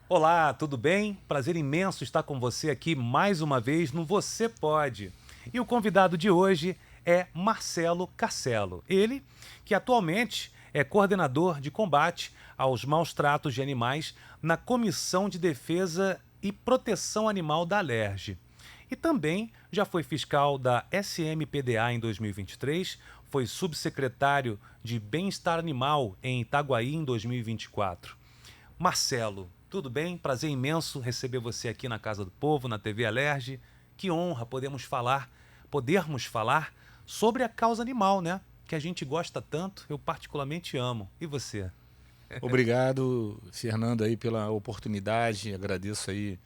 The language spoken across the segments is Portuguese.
Olá, tudo bem? Prazer imenso estar com você aqui mais uma vez no Você Pode. E o convidado de hoje é Marcelo Carcelo. Ele, que atualmente é coordenador de combate aos maus tratos de animais na Comissão de Defesa e Proteção Animal da Alerj. E também já foi fiscal da SMPDA em 2023, foi subsecretário de Bem-Estar Animal em Itaguaí em 2024. Marcelo, tudo bem? Prazer imenso receber você aqui na Casa do Povo, na TV Alerj. Que honra podermos falar sobre a causa animal, né? Que a gente gosta tanto, eu particularmente amo. E você? Obrigado, Fernando, aí pela oportunidade. Agradeço aí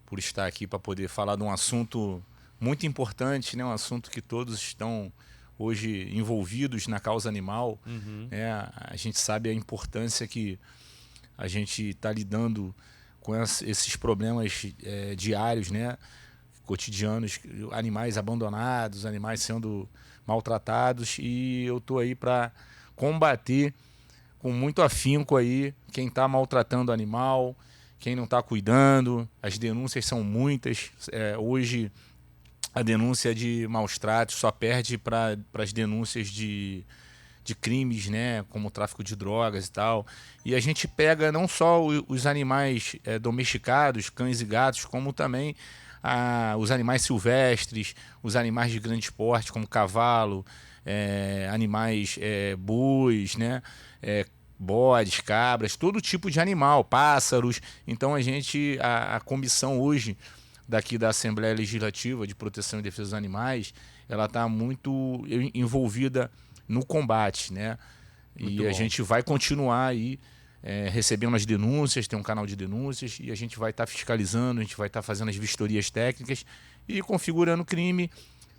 por estar aqui para poder falar de um assunto muito importante, né? Um assunto que todos estão hoje envolvidos na causa animal. Né? A gente sabe a importância que a gente está lidando com esses problemas diários, né? Cotidianos, animais abandonados, animais sendo maltratados, e eu estou aí para combater com muito afinco aí quem está maltratando o animal, quem não está cuidando. As denúncias são muitas. Hoje a denúncia de maus tratos só perde para as denúncias de crimes, né, como tráfico de drogas e tal. E a gente pega não só os animais domesticados, cães e gatos, como também os animais silvestres, os animais de grande porte, como cavalo, animais bois, né, bodes, cabras, todo tipo de animal, pássaros. Então a comissão hoje daqui da Assembleia Legislativa de Proteção e Defesa dos Animais, ela está muito envolvida no combate, né? Muito E a bom. gente vai continuar aí recebendo as denúncias, tem um canal de denúncias, e a gente vai estar fiscalizando, a gente vai estar fazendo as vistorias técnicas e configurando o crime.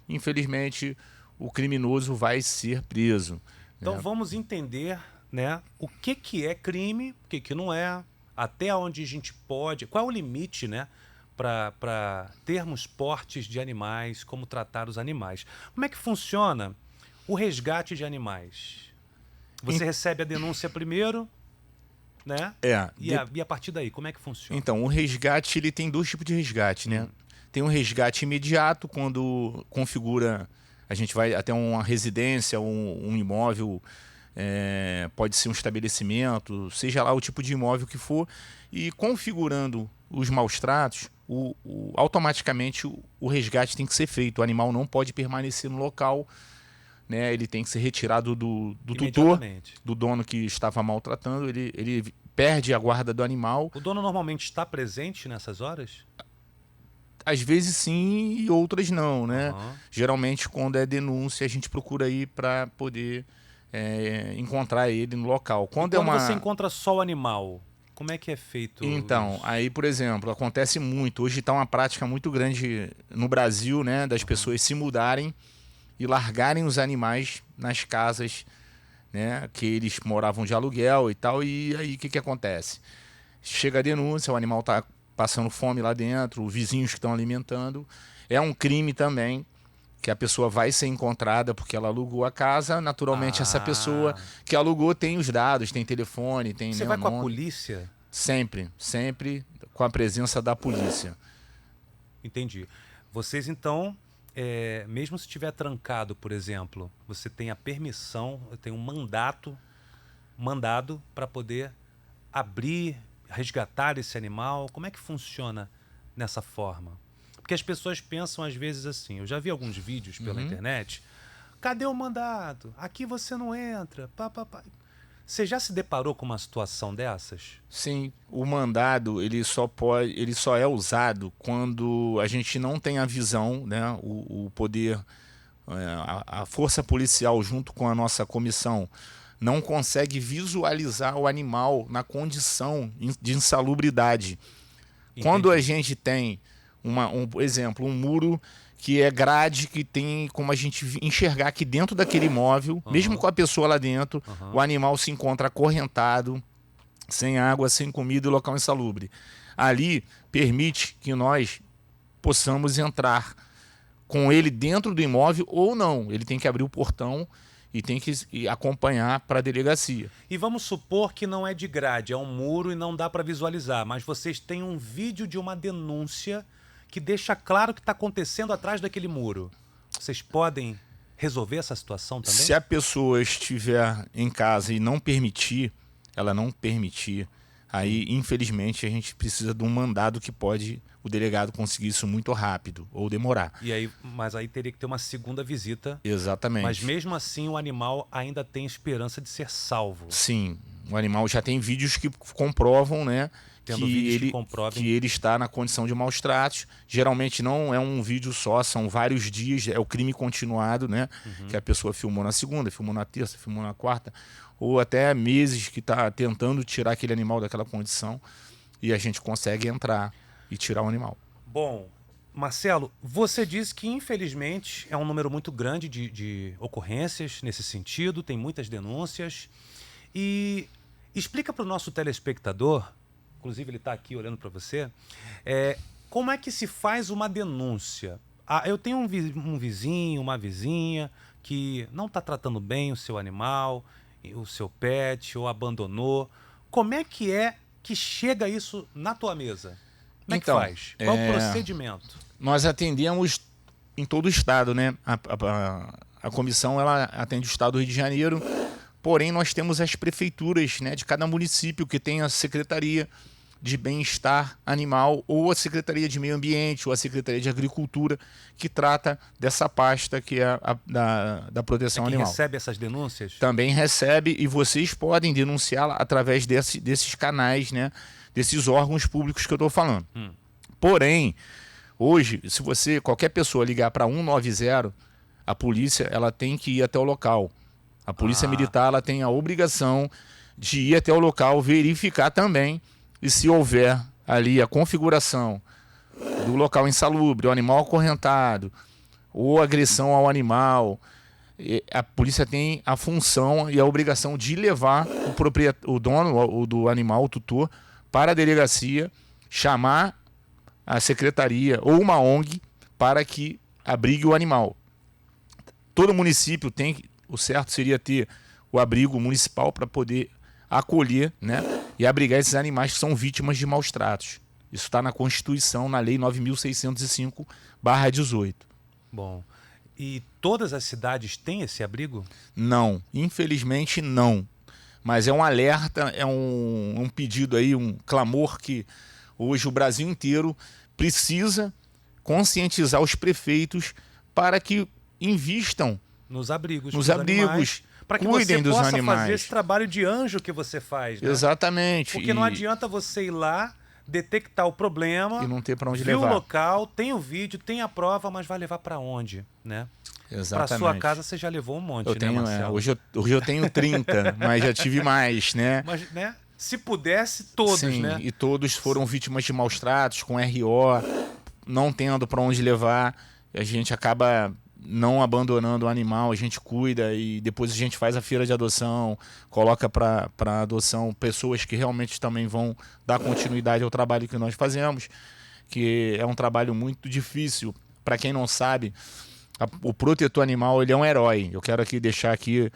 Infelizmente, o criminoso vai ser preso. Então Né? vamos entender, né, o que é crime, o que não é, até onde a gente pode, qual é o limite, né, para termos portes de animais, como tratar os animais. Como é que funciona o resgate de animais? Você recebe a denúncia primeiro, né? É, E a partir daí, como é que funciona? Então, o resgate, ele tem dois tipos de resgate, né? Tem um resgate imediato, quando configura, a gente vai até uma residência, um imóvel, pode ser um estabelecimento, seja lá o tipo de imóvel que for, e configurando os maus tratos, automaticamente o resgate tem que ser feito. O animal não pode permanecer no local, né? Ele tem que ser retirado do tutor, Imediatamente. do dono que estava maltratando. Ele perde a guarda do animal. O dono normalmente está presente nessas horas? Às vezes sim e outras não, né? Aham. Geralmente, quando é denúncia, a gente procura ir para poder encontrar ele no local. E Quando é quando você uma... encontra só o animal, como é que é feito Então, isso? aí, por exemplo, acontece muito. Hoje está uma prática muito grande no Brasil, né? Das pessoas se mudarem e largarem os animais nas casas, né? Que eles moravam de aluguel e tal. E aí, o que acontece? Chega a denúncia, o animal está passando fome lá dentro, vizinhos que estão alimentando. É um crime também, que a pessoa vai ser encontrada porque ela alugou a casa. Naturalmente, essa pessoa Ah, que alugou tem os dados, tem telefone, tem, você né, o vai com a nome. polícia? Sempre, sempre com a presença da polícia. Entendi. Vocês então, mesmo se estiver trancado, por exemplo, você tem a permissão, tem um mandado para poder abrir, resgatar esse animal. Como é que funciona nessa forma? Porque as pessoas pensam às vezes assim. Eu já vi alguns vídeos pela internet. Cadê o mandado? Aqui você não entra. Pá, pá, pá. Você já se deparou com uma situação dessas? Sim, o mandado ele só é usado quando a gente não tem a visão, né, o poder, a força policial junto com a nossa comissão não consegue visualizar o animal na condição de insalubridade. Quando a Entendi. gente tem por exemplo, um muro que é grade, que tem como a gente enxergar que dentro daquele imóvel, mesmo Aham, com a pessoa lá dentro, o aham. animal se encontra acorrentado, sem água, sem comida e local insalubre. Ali permite que nós possamos entrar com ele dentro do imóvel ou não. Ele tem que abrir o portão e tem que acompanhar para a delegacia. E vamos supor que não é de grade, é um muro e não dá para visualizar, mas vocês têm um vídeo de uma denúncia que deixa claro o que está acontecendo atrás daquele muro. Vocês podem resolver essa situação também? Se a pessoa estiver em casa e não permitir, ela não permitir, aí infelizmente a gente precisa de um mandado que pode o delegado conseguir isso muito rápido ou demorar. Mas aí teria que ter uma segunda visita. Exatamente. Mas mesmo assim o animal ainda tem esperança de ser salvo. Sim, o animal já tem vídeos que comprovam, né, que ele está na condição de maus tratos. Geralmente não é um vídeo só, são vários dias, é o crime continuado, né, que a pessoa filmou na segunda, filmou na terça, filmou na quarta, ou até meses que está tentando tirar aquele animal daquela condição e a gente consegue entrar e tirar o animal. Bom, Marcelo, você disse que infelizmente é um número muito grande de ocorrências nesse sentido, tem muitas denúncias. E explica para o nosso telespectador, inclusive ele está aqui olhando para você, como é que se faz uma denúncia? Eu tenho um vizinho, uma vizinha que não está tratando bem o seu animal, o seu pet, ou abandonou. Como é que chega isso na tua mesa? Como é que faz? Qual o procedimento? Nós atendemos em todo o estado, né? A comissão ela atende o estado do Rio de Janeiro, porém nós temos as prefeituras, né, de cada município que tem a Secretaria de Bem-Estar Animal, ou a Secretaria de Meio Ambiente, ou a Secretaria de Agricultura, que trata dessa pasta que é da proteção animal. Recebe essas denúncias? Também recebe, e vocês podem denunciá-la através desses canais, né, desses órgãos públicos que eu estou falando. Porém, hoje, se qualquer pessoa ligar para 190, a polícia ela tem que ir até o local. A polícia militar ela tem a obrigação de ir até o local, verificar também, e se houver ali a configuração do local insalubre, o animal acorrentado, ou agressão ao animal, a polícia tem a função e a obrigação de levar o dono do animal, o tutor, para a delegacia, chamar a secretaria ou uma ONG para que abrigue o animal. Todo município o certo seria ter o abrigo municipal para poder acolher, né, e abrigar esses animais que são vítimas de maus tratos. Isso está na Constituição, na Lei 9.605/18. Bom, e todas as cidades têm esse abrigo? Não, infelizmente não. Mas é um alerta, é um pedido aí, um clamor que hoje o Brasil inteiro precisa conscientizar os prefeitos para que invistam nos abrigos, para que cuidem dos animais. Para que você possa fazer esse trabalho de anjo que você faz, né? Exatamente. Porque não adianta você ir lá, detectar o problema e não ter para onde levar. levar. O local, tem o vídeo, tem a prova, mas vai levar para onde, né? Exatamente. Para sua casa você já levou um monte, né, Marcelo? Hoje eu tenho 30, mas já tive mais, né? Mas, né? Se pudesse, todos, sim, né? E todos foram vítimas de maus tratos, com RO, não tendo para onde levar. A gente acaba não abandonando o animal, a gente cuida e depois a gente faz a feira de adoção, coloca para adoção pessoas que realmente também vão dar continuidade ao trabalho que nós fazemos, que é um trabalho muito difícil. Para quem não sabe, o protetor animal ele é um herói. Eu quero aqui deixar aqui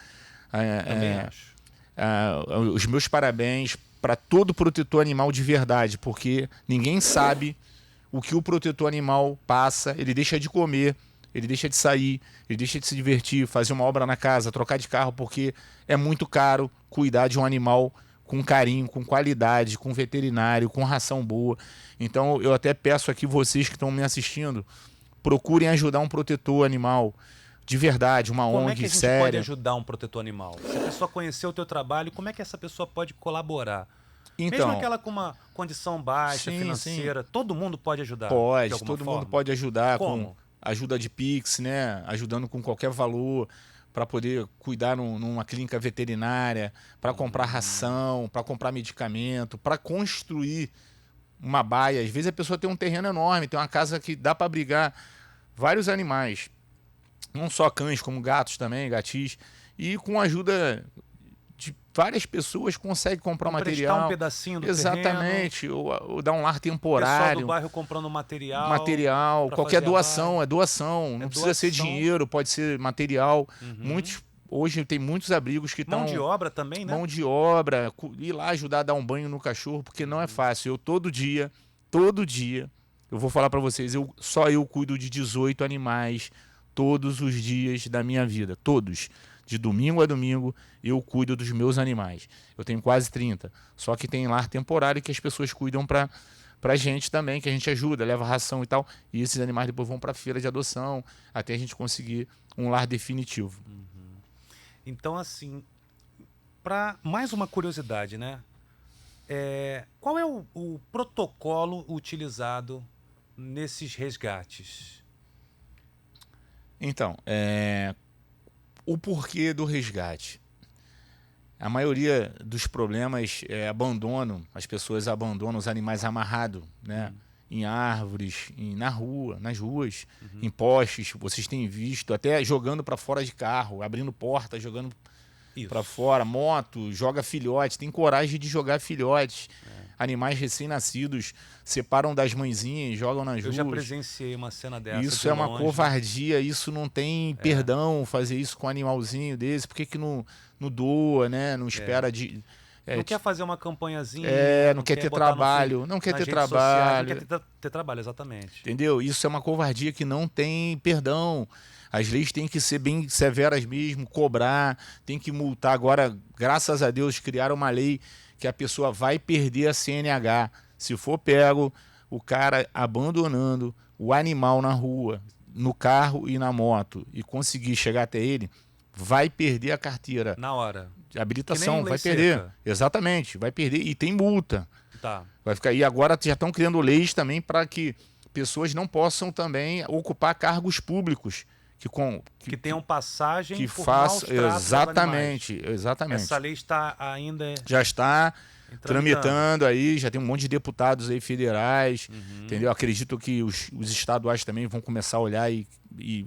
os meus parabéns para todo protetor animal de verdade, porque ninguém sabe o que o protetor animal passa. Ele deixa de comer, ele deixa de sair, ele deixa de se divertir, fazer uma obra na casa, trocar de carro, porque é muito caro cuidar de um animal com carinho, com qualidade, com veterinário, com ração boa. Então eu até peço aqui vocês que estão me assistindo, procurem ajudar um protetor animal de verdade, uma ONG séria. Como é que a gente pode ajudar um protetor animal? Se a pessoa conhecer o teu trabalho, como é que essa pessoa pode colaborar? Então, mesmo aquela com uma condição baixa, financeira, todo mundo pode ajudar? Pode, todo mundo pode ajudar. Como? Com ajuda de Pix, né? Ajudando com qualquer valor para poder cuidar numa clínica veterinária, para comprar ração, para comprar medicamento, para construir uma baia. Às vezes a pessoa tem um terreno enorme, tem uma casa que dá para abrigar vários animais, não só cães, como gatos também, gatis, e com a ajuda de várias pessoas consegue comprar material. Um pedacinho do exatamente, terreno. Ou dar um lar temporário. O pessoal do bairro comprando material. Qualquer doação, é doação. Não precisa ser dinheiro, pode ser material. Muitos Hoje tem muitos abrigos que estão... Mão de obra também, né? Mão de obra, ir lá ajudar a dar um banho no cachorro, porque não é fácil. Eu todo dia, eu vou falar para vocês, só eu cuido de 18 animais todos os dias da minha vida, todos. De domingo a domingo, eu cuido dos meus animais. Eu tenho quase 30. Só que tem lar temporário que as pessoas cuidam pra gente também, que a gente ajuda, leva ração e tal. E esses animais depois vão pra feira de adoção, até a gente conseguir um lar definitivo. Então, assim, para mais uma curiosidade, né? Qual é o protocolo utilizado nesses resgates? Então, o porquê do resgate. A maioria dos problemas é abandono, as pessoas abandonam os animais amarrados, né? Em árvores, na rua, nas ruas, em postes. Vocês têm visto até jogando para fora de carro, abrindo porta, jogando para fora, moto, joga filhotes, tem coragem de jogar filhotes. Animais recém-nascidos separam das mãezinhas, jogam nas ruas. Eu já presenciei uma cena dessa. Isso é uma covardia, isso não tem perdão, fazer isso com um animalzinho desse. Por que não doa, né? Não espera de... não quer fazer uma campanhazinha. Não quer ter trabalho. Não quer ter trabalho. Não quer ter trabalho, exatamente. Entendeu? Isso é uma covardia que não tem perdão. As leis têm que ser bem severas mesmo, cobrar, tem que multar. Agora, graças a Deus, criaram uma lei que a pessoa vai perder a CNH. Se for pego, o cara abandonando o animal na rua, no carro e na moto, e conseguir chegar até ele, vai perder a carteira. Na hora. De habilitação, vai perder. Seca. Exatamente, vai perder. E tem multa. Tá. Vai ficar. E agora já estão criando leis também para que pessoas não possam também ocupar cargos públicos. Que tenham passagem que por maus tratos exatamente. Essa lei está ainda... Já está tramitando aí, já tem um monte de deputados aí federais, entendeu? Acredito que os estaduais também vão começar a olhar e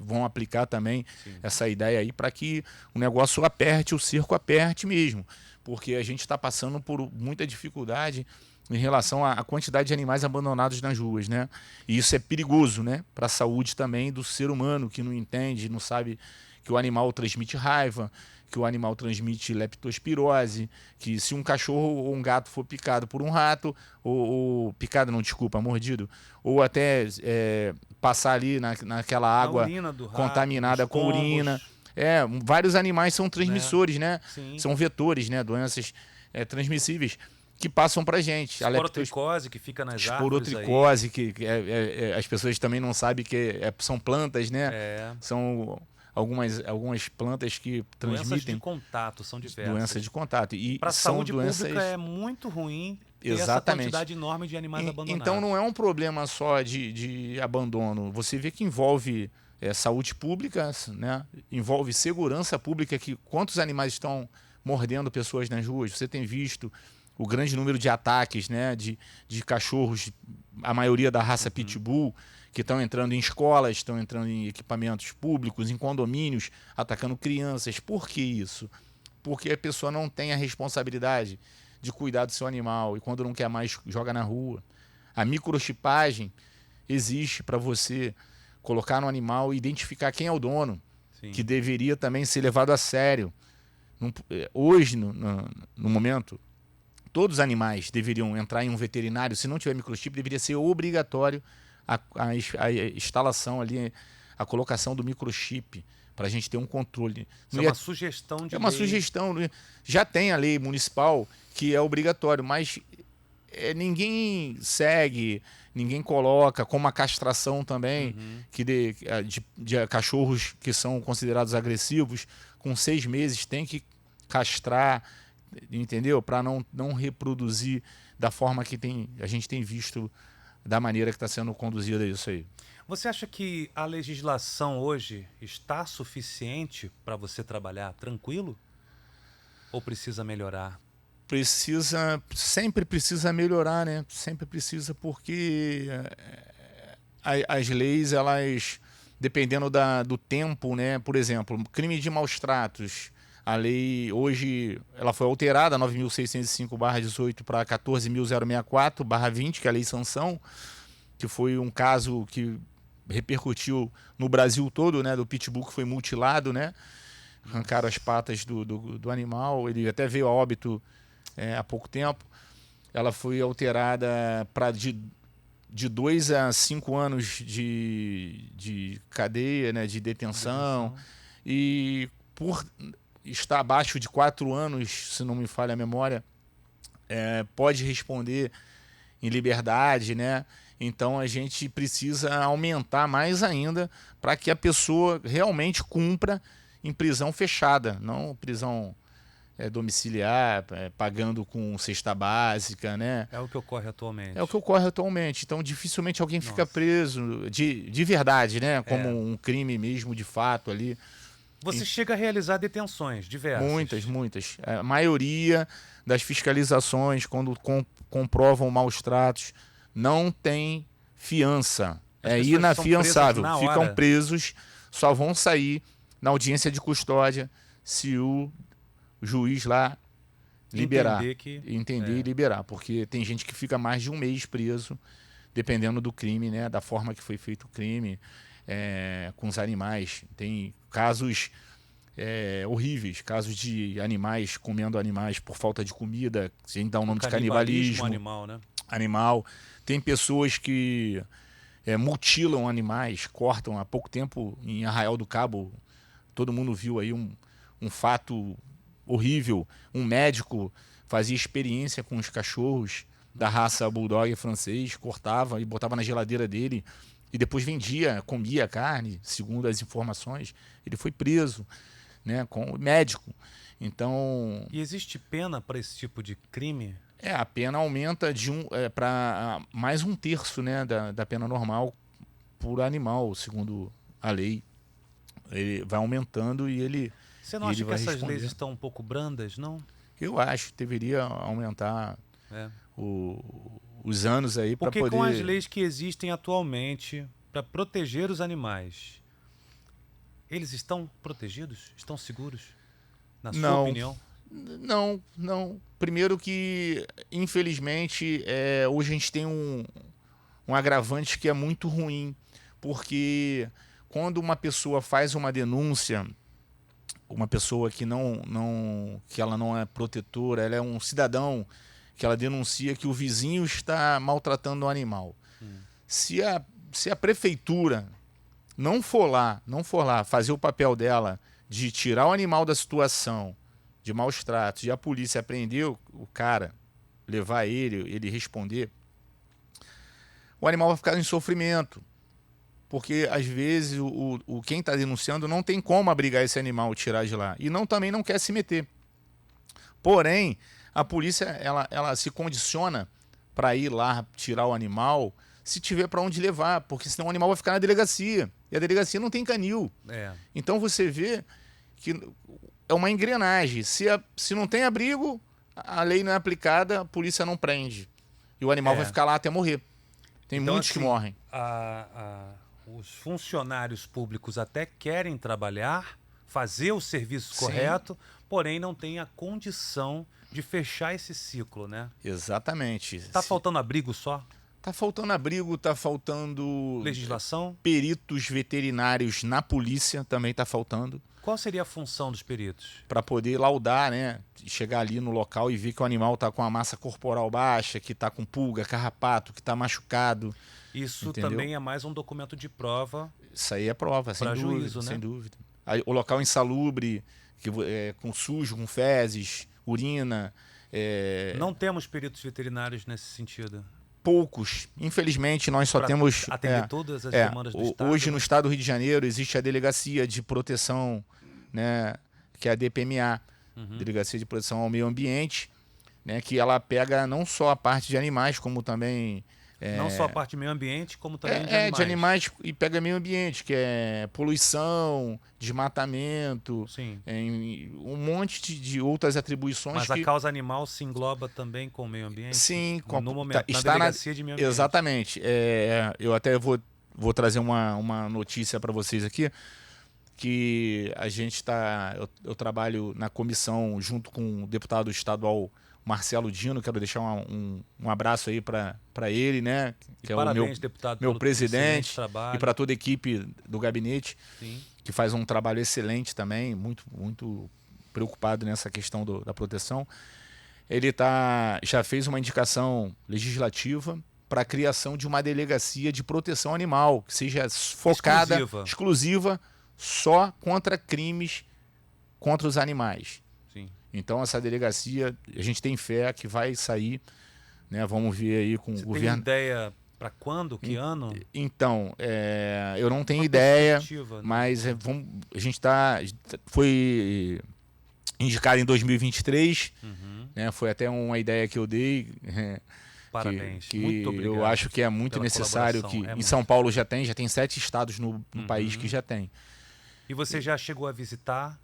vão aplicar também essa ideia aí para que o negócio aperte, o circo aperte mesmo. Porque a gente está passando por muita dificuldade em relação à quantidade de animais abandonados nas ruas, né? E isso é perigoso, né? Para a saúde também do ser humano, que não entende, não sabe que o animal transmite raiva, que o animal transmite leptospirose, que se um cachorro ou um gato for picado por um rato, mordido, ou até passar ali naquela água rato, contaminada com urina. Vários animais são transmissores, né? São vetores, né? Doenças transmissíveis que passam pra gente. Esporotricose que fica nas esporotricose, que as pessoas também não sabem que são plantas, né? São algumas plantas que transmitem... Doenças de contato, são diversas. Doenças de contato. E para a saúde pública é muito ruim essa quantidade enorme de animais abandonados. Então não é um problema só de abandono. Você vê que envolve saúde pública, né? Envolve segurança pública, que quantos animais estão mordendo pessoas nas ruas. Você tem visto o grande número de ataques, né, de cachorros, a maioria da raça Pitbull, que estão entrando em escolas, estão entrando em equipamentos públicos, em condomínios, atacando crianças. Por que isso? Porque a pessoa não tem a responsabilidade de cuidar do seu animal e quando não quer mais, joga na rua. A microchipagem existe para você colocar no animal e identificar quem é o dono, que deveria também ser levado a sério. Hoje, no momento... Todos os animais deveriam entrar em um veterinário. Se não tiver microchip, deveria ser obrigatório a instalação ali, a colocação do microchip, para a gente ter um controle. Isso é uma sugestão de lei. É uma sugestão. Já tem a lei municipal que é obrigatório, mas ninguém segue, ninguém coloca, como a castração também, que de cachorros que são considerados agressivos, com 6 meses tem que castrar, entendeu? Para não reproduzir da forma que a gente tem visto, da maneira que está sendo conduzida isso aí. Você acha que a legislação hoje está suficiente para você trabalhar tranquilo? Ou precisa melhorar? Sempre precisa melhorar, né? Sempre precisa, porque as leis, elas, dependendo do tempo, né? Por exemplo, crime de maus tratos. A lei hoje ela foi alterada, 9.605/18 para 14.064/20, que é a lei sanção, que foi um caso que repercutiu no Brasil todo, né, do Pitbull que foi mutilado, né? arrancaram as patas do animal. Ele até veio a óbito há pouco tempo. Ela foi alterada para de 2 a 5 anos de cadeia, né, de detenção. E por estar abaixo de 4 anos, se não me falha a memória, pode responder em liberdade, né? Então a gente precisa aumentar mais ainda para que a pessoa realmente cumpra em prisão fechada, não prisão domiciliar, pagando com cesta básica, né? É o que ocorre atualmente. É o que ocorre atualmente. Então dificilmente alguém fica preso de verdade, né? Como um crime mesmo de fato ali. Você chega a realizar detenções diversas? Muitas. A maioria das fiscalizações, quando comprovam maus tratos, não tem fiança. É inafiançável. Ficam presos, só vão sair na audiência de custódia se o juiz lá liberar. Entender e liberar. Porque tem gente que fica mais de 1 mês preso, dependendo do crime, né? Da forma que foi feito o crime, com os animais. Tem casos horríveis, casos de animais comendo animais por falta de comida, a gente dá o nome de canibalismo. Animal, né? Animal. Tem pessoas que mutilam animais, cortam. Há pouco tempo, em Arraial do Cabo, todo mundo viu aí um fato horrível. Um médico fazia experiência com os cachorros da raça Bulldog francês, cortava e botava na geladeira dele e depois vendia, comia a carne, segundo as informações. Ele foi preso, né, com o médico. Então... E existe pena para esse tipo de crime? A pena aumenta para mais 1/3, né, da pena normal por animal, segundo a lei. Ele vai aumentando e ele... Você não acha que essas leis estão um pouco brandas, não? Eu acho que deveria aumentar os anos aí para poder... Porque com as leis que existem atualmente para proteger os animais, eles estão protegidos? Estão seguros? Na sua opinião? Não. Primeiro que, infelizmente, hoje a gente tem um agravante que é muito ruim, porque quando uma pessoa faz uma denúncia, uma pessoa que que ela não é protetora, ela é um cidadão que ela denuncia que o vizinho está maltratando o animal. Se a prefeitura não for lá fazer o papel dela de tirar o animal da situação de maus tratos e a polícia apreender o cara, levar ele responder, o animal vai ficar em sofrimento. Porque, às vezes, quem está denunciando não tem como abrigar esse animal, tirar de lá. E também não quer se meter. Porém, a polícia ela se condiciona para ir lá tirar o animal se tiver para onde levar, porque senão o animal vai ficar na delegacia. E a delegacia não tem canil. Então você vê que é uma engrenagem. Se não tem abrigo, a lei não é aplicada, a polícia não prende. E o animal vai ficar lá até morrer. Tem então, muitos que morrem. Os funcionários públicos até querem trabalhar, fazer o serviço correto, porém não tem a condição de fechar esse ciclo, né? Exatamente. Está faltando abrigo só? Está faltando abrigo, está faltando... legislação? Peritos veterinários na polícia também está faltando. Qual seria a função dos peritos? Para poder laudar, né? Chegar ali no local e ver que o animal está com a massa corporal baixa, que está com pulga, carrapato, que está machucado. Isso entendeu? Também é mais um documento de prova. Isso aí é prova, sem dúvida, juízo, né? Sem dúvida. Aí, o local insalubre, com sujo, com fezes, urina. Não temos peritos veterinários nesse sentido? Poucos. Infelizmente, nós só temos... atender todas as demandas do Estado? Hoje, no Estado do Rio de Janeiro, existe a Delegacia de Proteção, né, que é a DPMA, Delegacia de Proteção ao Meio Ambiente, né, que ela pega não só a parte de animais, como também... não só a parte de meio ambiente, como também de animais. De animais e pega meio ambiente, que é poluição, desmatamento, um monte de outras atribuições. Mas a causa animal se engloba também com o meio ambiente? Sim. No momento, está na delegacia de meio ambiente. Exatamente. Eu até vou trazer uma notícia para vocês aqui, que a gente está... Eu trabalho na comissão junto com o deputado estadual Marcelo Dino, quero deixar um abraço aí para ele, né? Que é parabéns, o meu, deputado, meu pelo presidente, excelente trabalho. e para toda a equipe do gabinete, Sim. que faz um trabalho excelente também, muito, muito preocupado nessa questão da proteção. Ele já fez uma indicação legislativa para a criação de uma delegacia de proteção animal, que seja focada, exclusiva só contra crimes contra os animais. Sim. Então essa delegacia, a gente tem fé que vai sair, né? Vamos ver aí com o governo. Tem ideia para quando, que ano? Então, eu não tenho ideia, né? Mas a gente foi indicado em 2023, né? Foi até uma ideia que eu dei. Parabéns, que muito obrigado. Eu acho que é muito necessário, que em São Paulo já tem 7 estados no país que já tem. E você já chegou a visitar,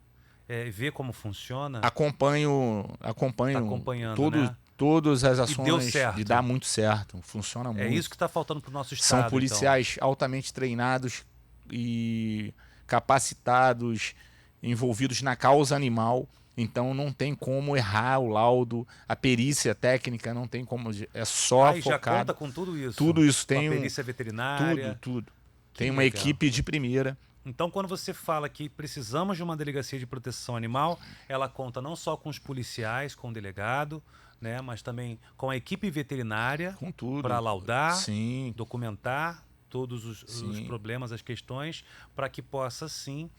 ver como funciona? Acompanho tá acompanhando, né? Todas as ações, e deu certo. E dá muito certo, funciona muito. É isso que está faltando para o nosso estado. São policiais altamente treinados e capacitados, envolvidos na causa animal. Então não tem como errar o laudo, a perícia técnica não tem como, é só focado. Já conta com tudo isso. Tudo isso com tem a perícia veterinária. Tudo. Tem uma equipe de primeira. Então, quando você fala que precisamos de uma delegacia de proteção animal, ela conta não só com os policiais, com o delegado, né, mas também com a equipe veterinária, com tudo, para laudar, sim, documentar todos os problemas, as questões, para que possa sim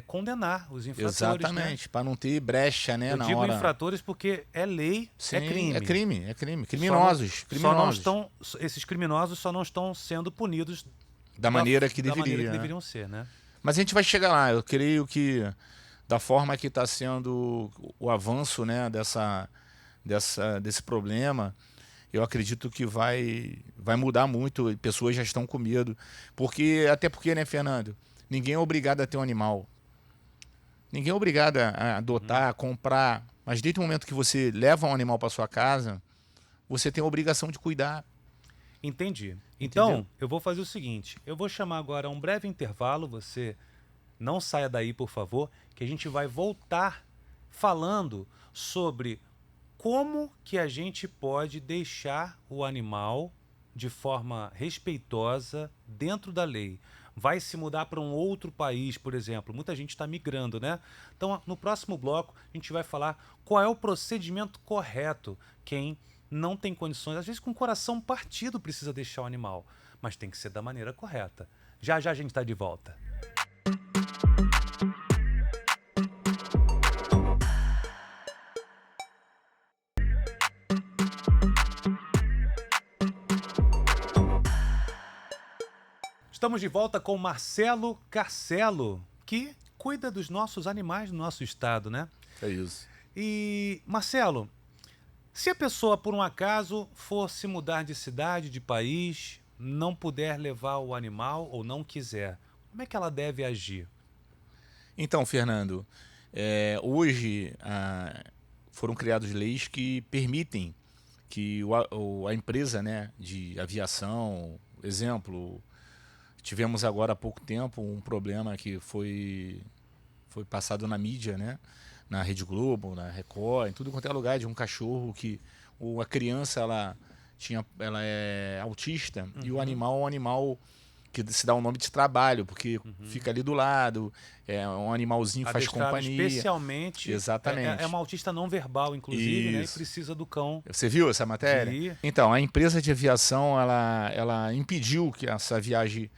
condenar os infratores. Exatamente, né? Para não ter brecha, né? Eu digo infratores porque é lei, sim, é crime. É crime. Criminosos. Esses criminosos só não estão sendo punidos da maneira que deveriam ser, né? Mas a gente vai chegar lá. Eu creio que da forma que está sendo o avanço, né, desse problema, eu acredito que vai mudar muito. Pessoas já estão com medo. Até porque, né, Fernando? Ninguém é obrigado a ter um animal. Ninguém é obrigado a adotar, a comprar. Mas desde o momento que você leva um animal para sua casa, você tem a obrigação de cuidar. Entendi. Então, eu vou fazer o seguinte. Eu vou chamar agora um breve intervalo. Você não saia daí, por favor, que a gente vai voltar falando sobre como que a gente pode deixar o animal de forma respeitosa dentro da lei. Vai se mudar para um outro país, por exemplo. Muita gente está migrando, né? Então, no próximo bloco, a gente vai falar qual é o procedimento correto. Quem não tem condições, às vezes com o coração partido precisa deixar o animal, mas tem que ser da maneira correta. Já já a gente está de volta. Estamos de volta com Marcelo Carcelo, que cuida dos nossos animais no nosso estado, né? É isso. E, Marcelo, se a pessoa, por um acaso, for se mudar de cidade, de país, não puder levar o animal ou não quiser, como é que ela deve agir? Então, Fernando, hoje foram criadas leis que permitem que a empresa, né, de aviação, exemplo, tivemos agora há pouco tempo um problema que foi passado na mídia, né? Na Rede Globo, na Record, em tudo quanto é lugar, de um cachorro que a criança ela é autista e o animal é um animal que se dá o nome de trabalho, porque fica ali do lado, é um animalzinho que faz companhia. Especialmente, exatamente. É uma autista não verbal, inclusive, né? E precisa do cão. Você viu essa matéria? Vi. Então, a empresa de aviação, ela impediu que essa viagem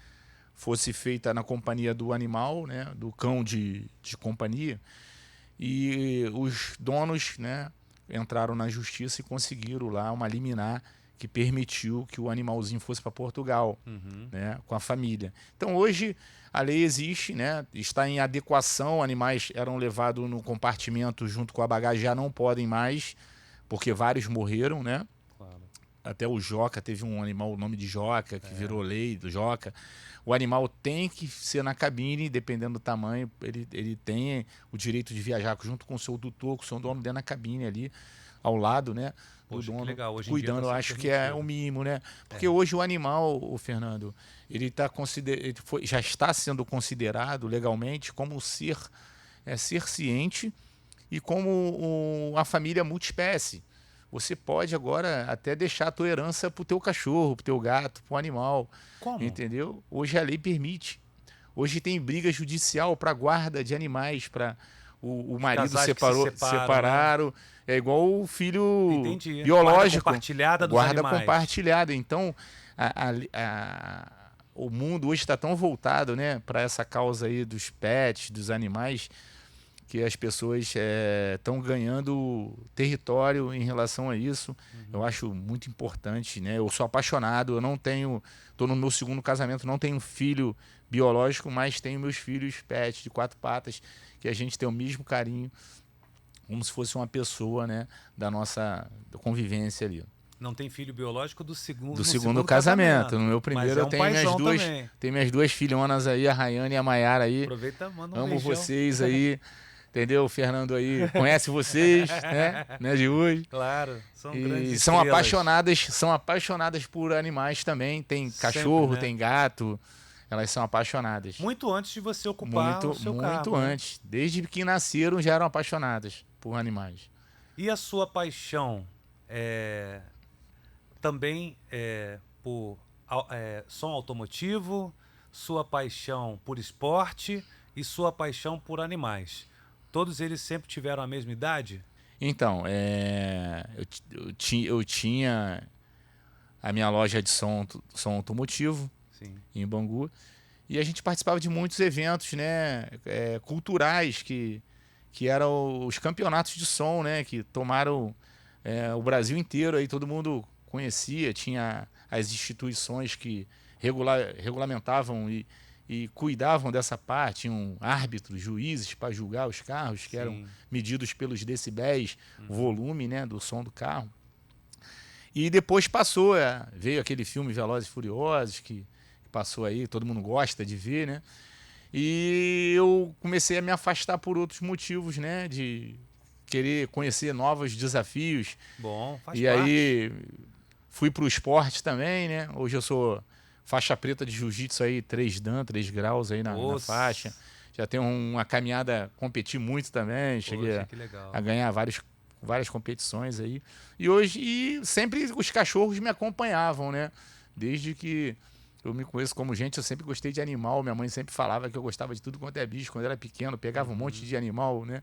fosse feita na companhia do animal, né? Do cão de companhia. E os donos, né, entraram na justiça e conseguiram lá uma liminar que permitiu que o animalzinho fosse para Portugal, né, com a família. Então hoje a lei existe, né, está em adequação, animais eram levados no compartimento junto com a bagagem, já não podem mais, porque vários morreram, né? Claro. Até o Joca, teve um animal, o nome de Joca, que virou lei do Joca. O animal tem que ser na cabine, dependendo do tamanho, ele tem o direito de viajar junto com o seu tutor, com o seu dono dentro da cabine ali, ao lado, né? Poxa, do dono, legal. Hoje cuidando, em dia tá eu acho que é o mínimo, né? Porque hoje o animal, o Fernando, ele já está sendo considerado legalmente como ser ciente e como a família multiespécie. você pode agora até deixar a tua herança pro teu cachorro, pro teu gato, pro animal. Como? Entendeu? Hoje a lei permite. Hoje tem briga judicial para guarda de animais, para o marido casais que se separam, separaram. É igual o filho Entendi. biológico. Guarda compartilhada dos Guarda animais. compartilhada. Então, o mundo hoje está tão voltado, né, para essa causa aí dos pets, dos animais, que as pessoas estão ganhando território em relação a isso. Eu acho muito importante, né? Eu sou apaixonado, eu não tenho, estou no meu segundo casamento, não tenho filho biológico, mas tenho meus filhos pets de 4 patas, que a gente tem o mesmo carinho, como se fosse uma pessoa, né, da nossa convivência ali. Não tem filho biológico do segundo, Do segundo casamento. No meu Mas primeiro é um eu tenho paizão também. minhas duas filhonas aí, a Rayane e a Maiara aí. Aproveita, manda um Amo beijão. vocês aí. Entendeu? O Fernando aí conhece vocês, né, de hoje. Claro, são E grandes são estrelas. apaixonadas por animais também. Tem cachorro, Sempre, né? tem gato. Elas são apaixonadas. Muito antes de você ocupar o seu Muito cargo, né? antes. Desde que nasceram já eram apaixonadas por animais. E a sua paixão também por som automotivo, sua paixão por esporte e sua paixão por animais. Todos eles sempre tiveram a mesma idade? Então, eu tinha a minha loja de som automotivo Sim. em Bangu. E a gente participava de muitos eventos, né, culturais, que eram os campeonatos de som, né, que tomaram o Brasil inteiro, aí todo mundo conhecia, tinha as instituições que regulamentavam e cuidavam dessa parte, tinham árbitros, juízes para julgar os carros, que eram Sim. medidos pelos decibéis, o volume, né, do som do carro. E depois veio aquele filme Velozes e Furiosos, que passou aí, todo mundo gosta de ver, né? E eu comecei a me afastar por outros motivos, né? De querer conhecer novos desafios. Bom, faz E parte. aí fui pro esporte também, né? Hoje eu sou faixa preta de jiu-jitsu aí, 3 dan, 3 graus aí na Nossa. faixa. Já tenho uma caminhada, competi muito também, cheguei Poxa, que legal. a ganhar várias competições aí. E sempre os cachorros me acompanhavam, né? Desde que eu me conheço como gente, eu sempre gostei de animal. Minha mãe sempre falava que eu gostava de tudo quanto é bicho. Quando eu era pequeno, pegava um monte de animal, né?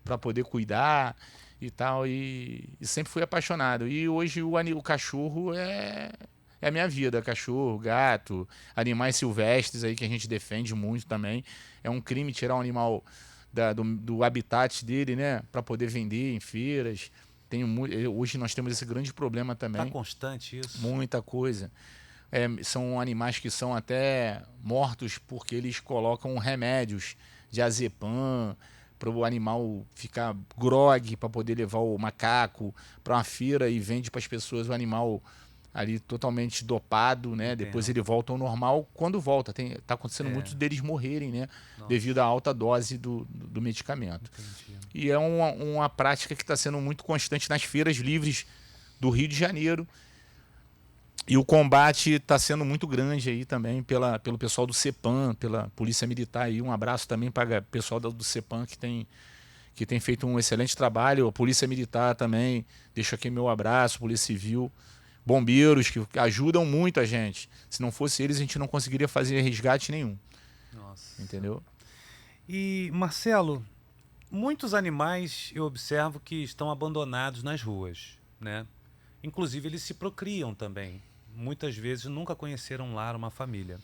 Para poder cuidar e tal. E sempre fui apaixonado. E hoje o cachorro é a minha vida. Cachorro, gato, animais silvestres aí que a gente defende muito também. É um crime tirar um animal do habitat dele, né? Para poder vender em feiras. Hoje nós temos esse grande problema também. Tá constante isso? Muita coisa. São animais que são até mortos porque eles colocam remédios de azepam para o animal ficar grogue, para poder levar o macaco para uma feira e vende para as pessoas o animal ali totalmente dopado, né? Entendo. Depois ele volta ao normal. Quando volta, tá acontecendo muitos deles morrerem, né? Nossa. Devido à alta dose do medicamento. Entendi. E é uma prática que está sendo muito constante nas feiras livres do Rio de Janeiro. E o combate está sendo muito grande aí também pelo pessoal do CEPAM, pela Polícia Militar aí. Um abraço também para o pessoal do CEPAM que tem feito um excelente trabalho. A Polícia Militar também, deixo aqui meu abraço, Polícia Civil, bombeiros que ajudam muito a gente. Se não fosse eles, a gente não conseguiria fazer resgate nenhum. Nossa. Entendeu? E, Marcelo, muitos animais eu observo que estão abandonados nas ruas, né? Inclusive eles se procriam também. Muitas vezes nunca conheceram um lar, uma família.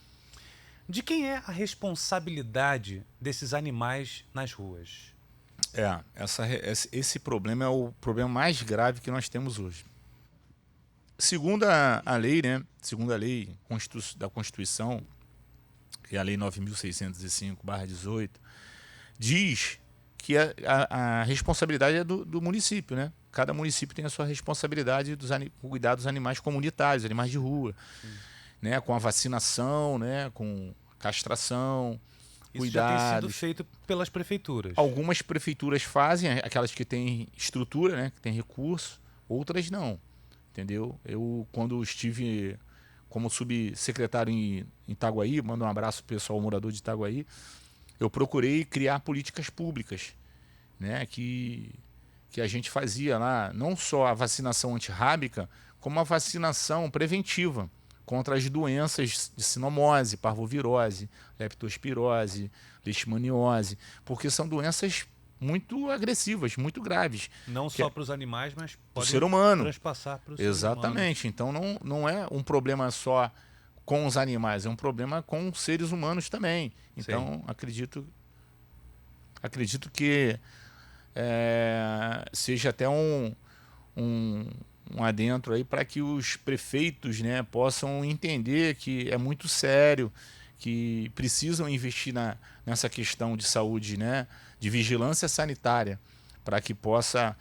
De quem é a responsabilidade desses animais nas ruas? Esse problema é o problema mais grave que nós temos hoje. Segundo a lei, né? Segundo a lei da Constituição, que é a Lei 9.605/18, diz que a responsabilidade é do município, né? Cada município tem a sua responsabilidade cuidar dos animais comunitários, animais de rua, né? Com a vacinação, né? Com castração, Isso já tem sido cuidados. feito pelas prefeituras. Algumas prefeituras fazem, aquelas que têm estrutura, né? Que têm recurso, outras não, entendeu? Eu, quando estive como subsecretário em Itaguaí, mando um abraço pro pessoal morador de Itaguaí, eu procurei criar políticas públicas, né? Que que a gente fazia lá, não só a vacinação antirrábica, como a vacinação preventiva contra as doenças de sinomose, parvovirose, leptospirose, leishmaniose, porque são doenças muito agressivas, muito graves. Não só para os animais, mas pode ser humano. Transpassar para os seres Exatamente. Então não é um problema só com os animais, é um problema com os seres humanos também. Então acredito que seja até um adentro aí para que os prefeitos, né, possam entender que é muito sério, que precisam investir nessa questão de saúde, né, de vigilância sanitária, para que possa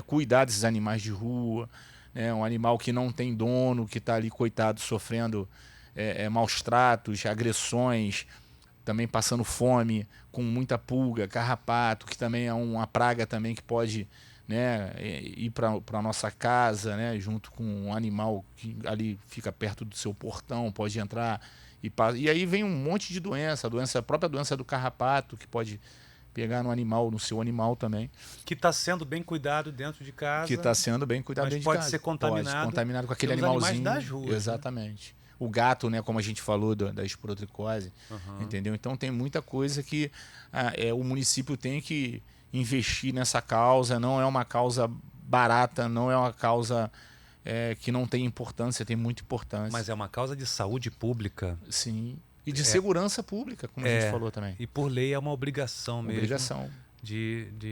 cuidar desses animais de rua, né, um animal que não tem dono, que está ali, coitado, sofrendo maus tratos, agressões, também passando fome, com muita pulga, carrapato, que também é uma praga também que pode, né, ir para a nossa casa, né, junto com um animal que ali fica perto do seu portão, pode entrar e aí vem um monte de doença, a própria doença do carrapato, que pode pegar no seu animal também. Que está sendo bem cuidado dentro de casa. Que está sendo bem cuidado dentro de casa. Mas pode ser contaminado. Pode, contaminado com aquele animalzinho. Das ruas, exatamente. Né? O gato, né, como a gente falou da esporotricose, entendeu? Então tem muita coisa que o município tem que investir nessa causa. Não é uma causa barata, não é uma causa que não tem importância, tem muita importância. Mas é uma causa de saúde pública. Sim. E de segurança pública, como a gente falou também. E por lei é uma obrigação mesmo. Obrigação.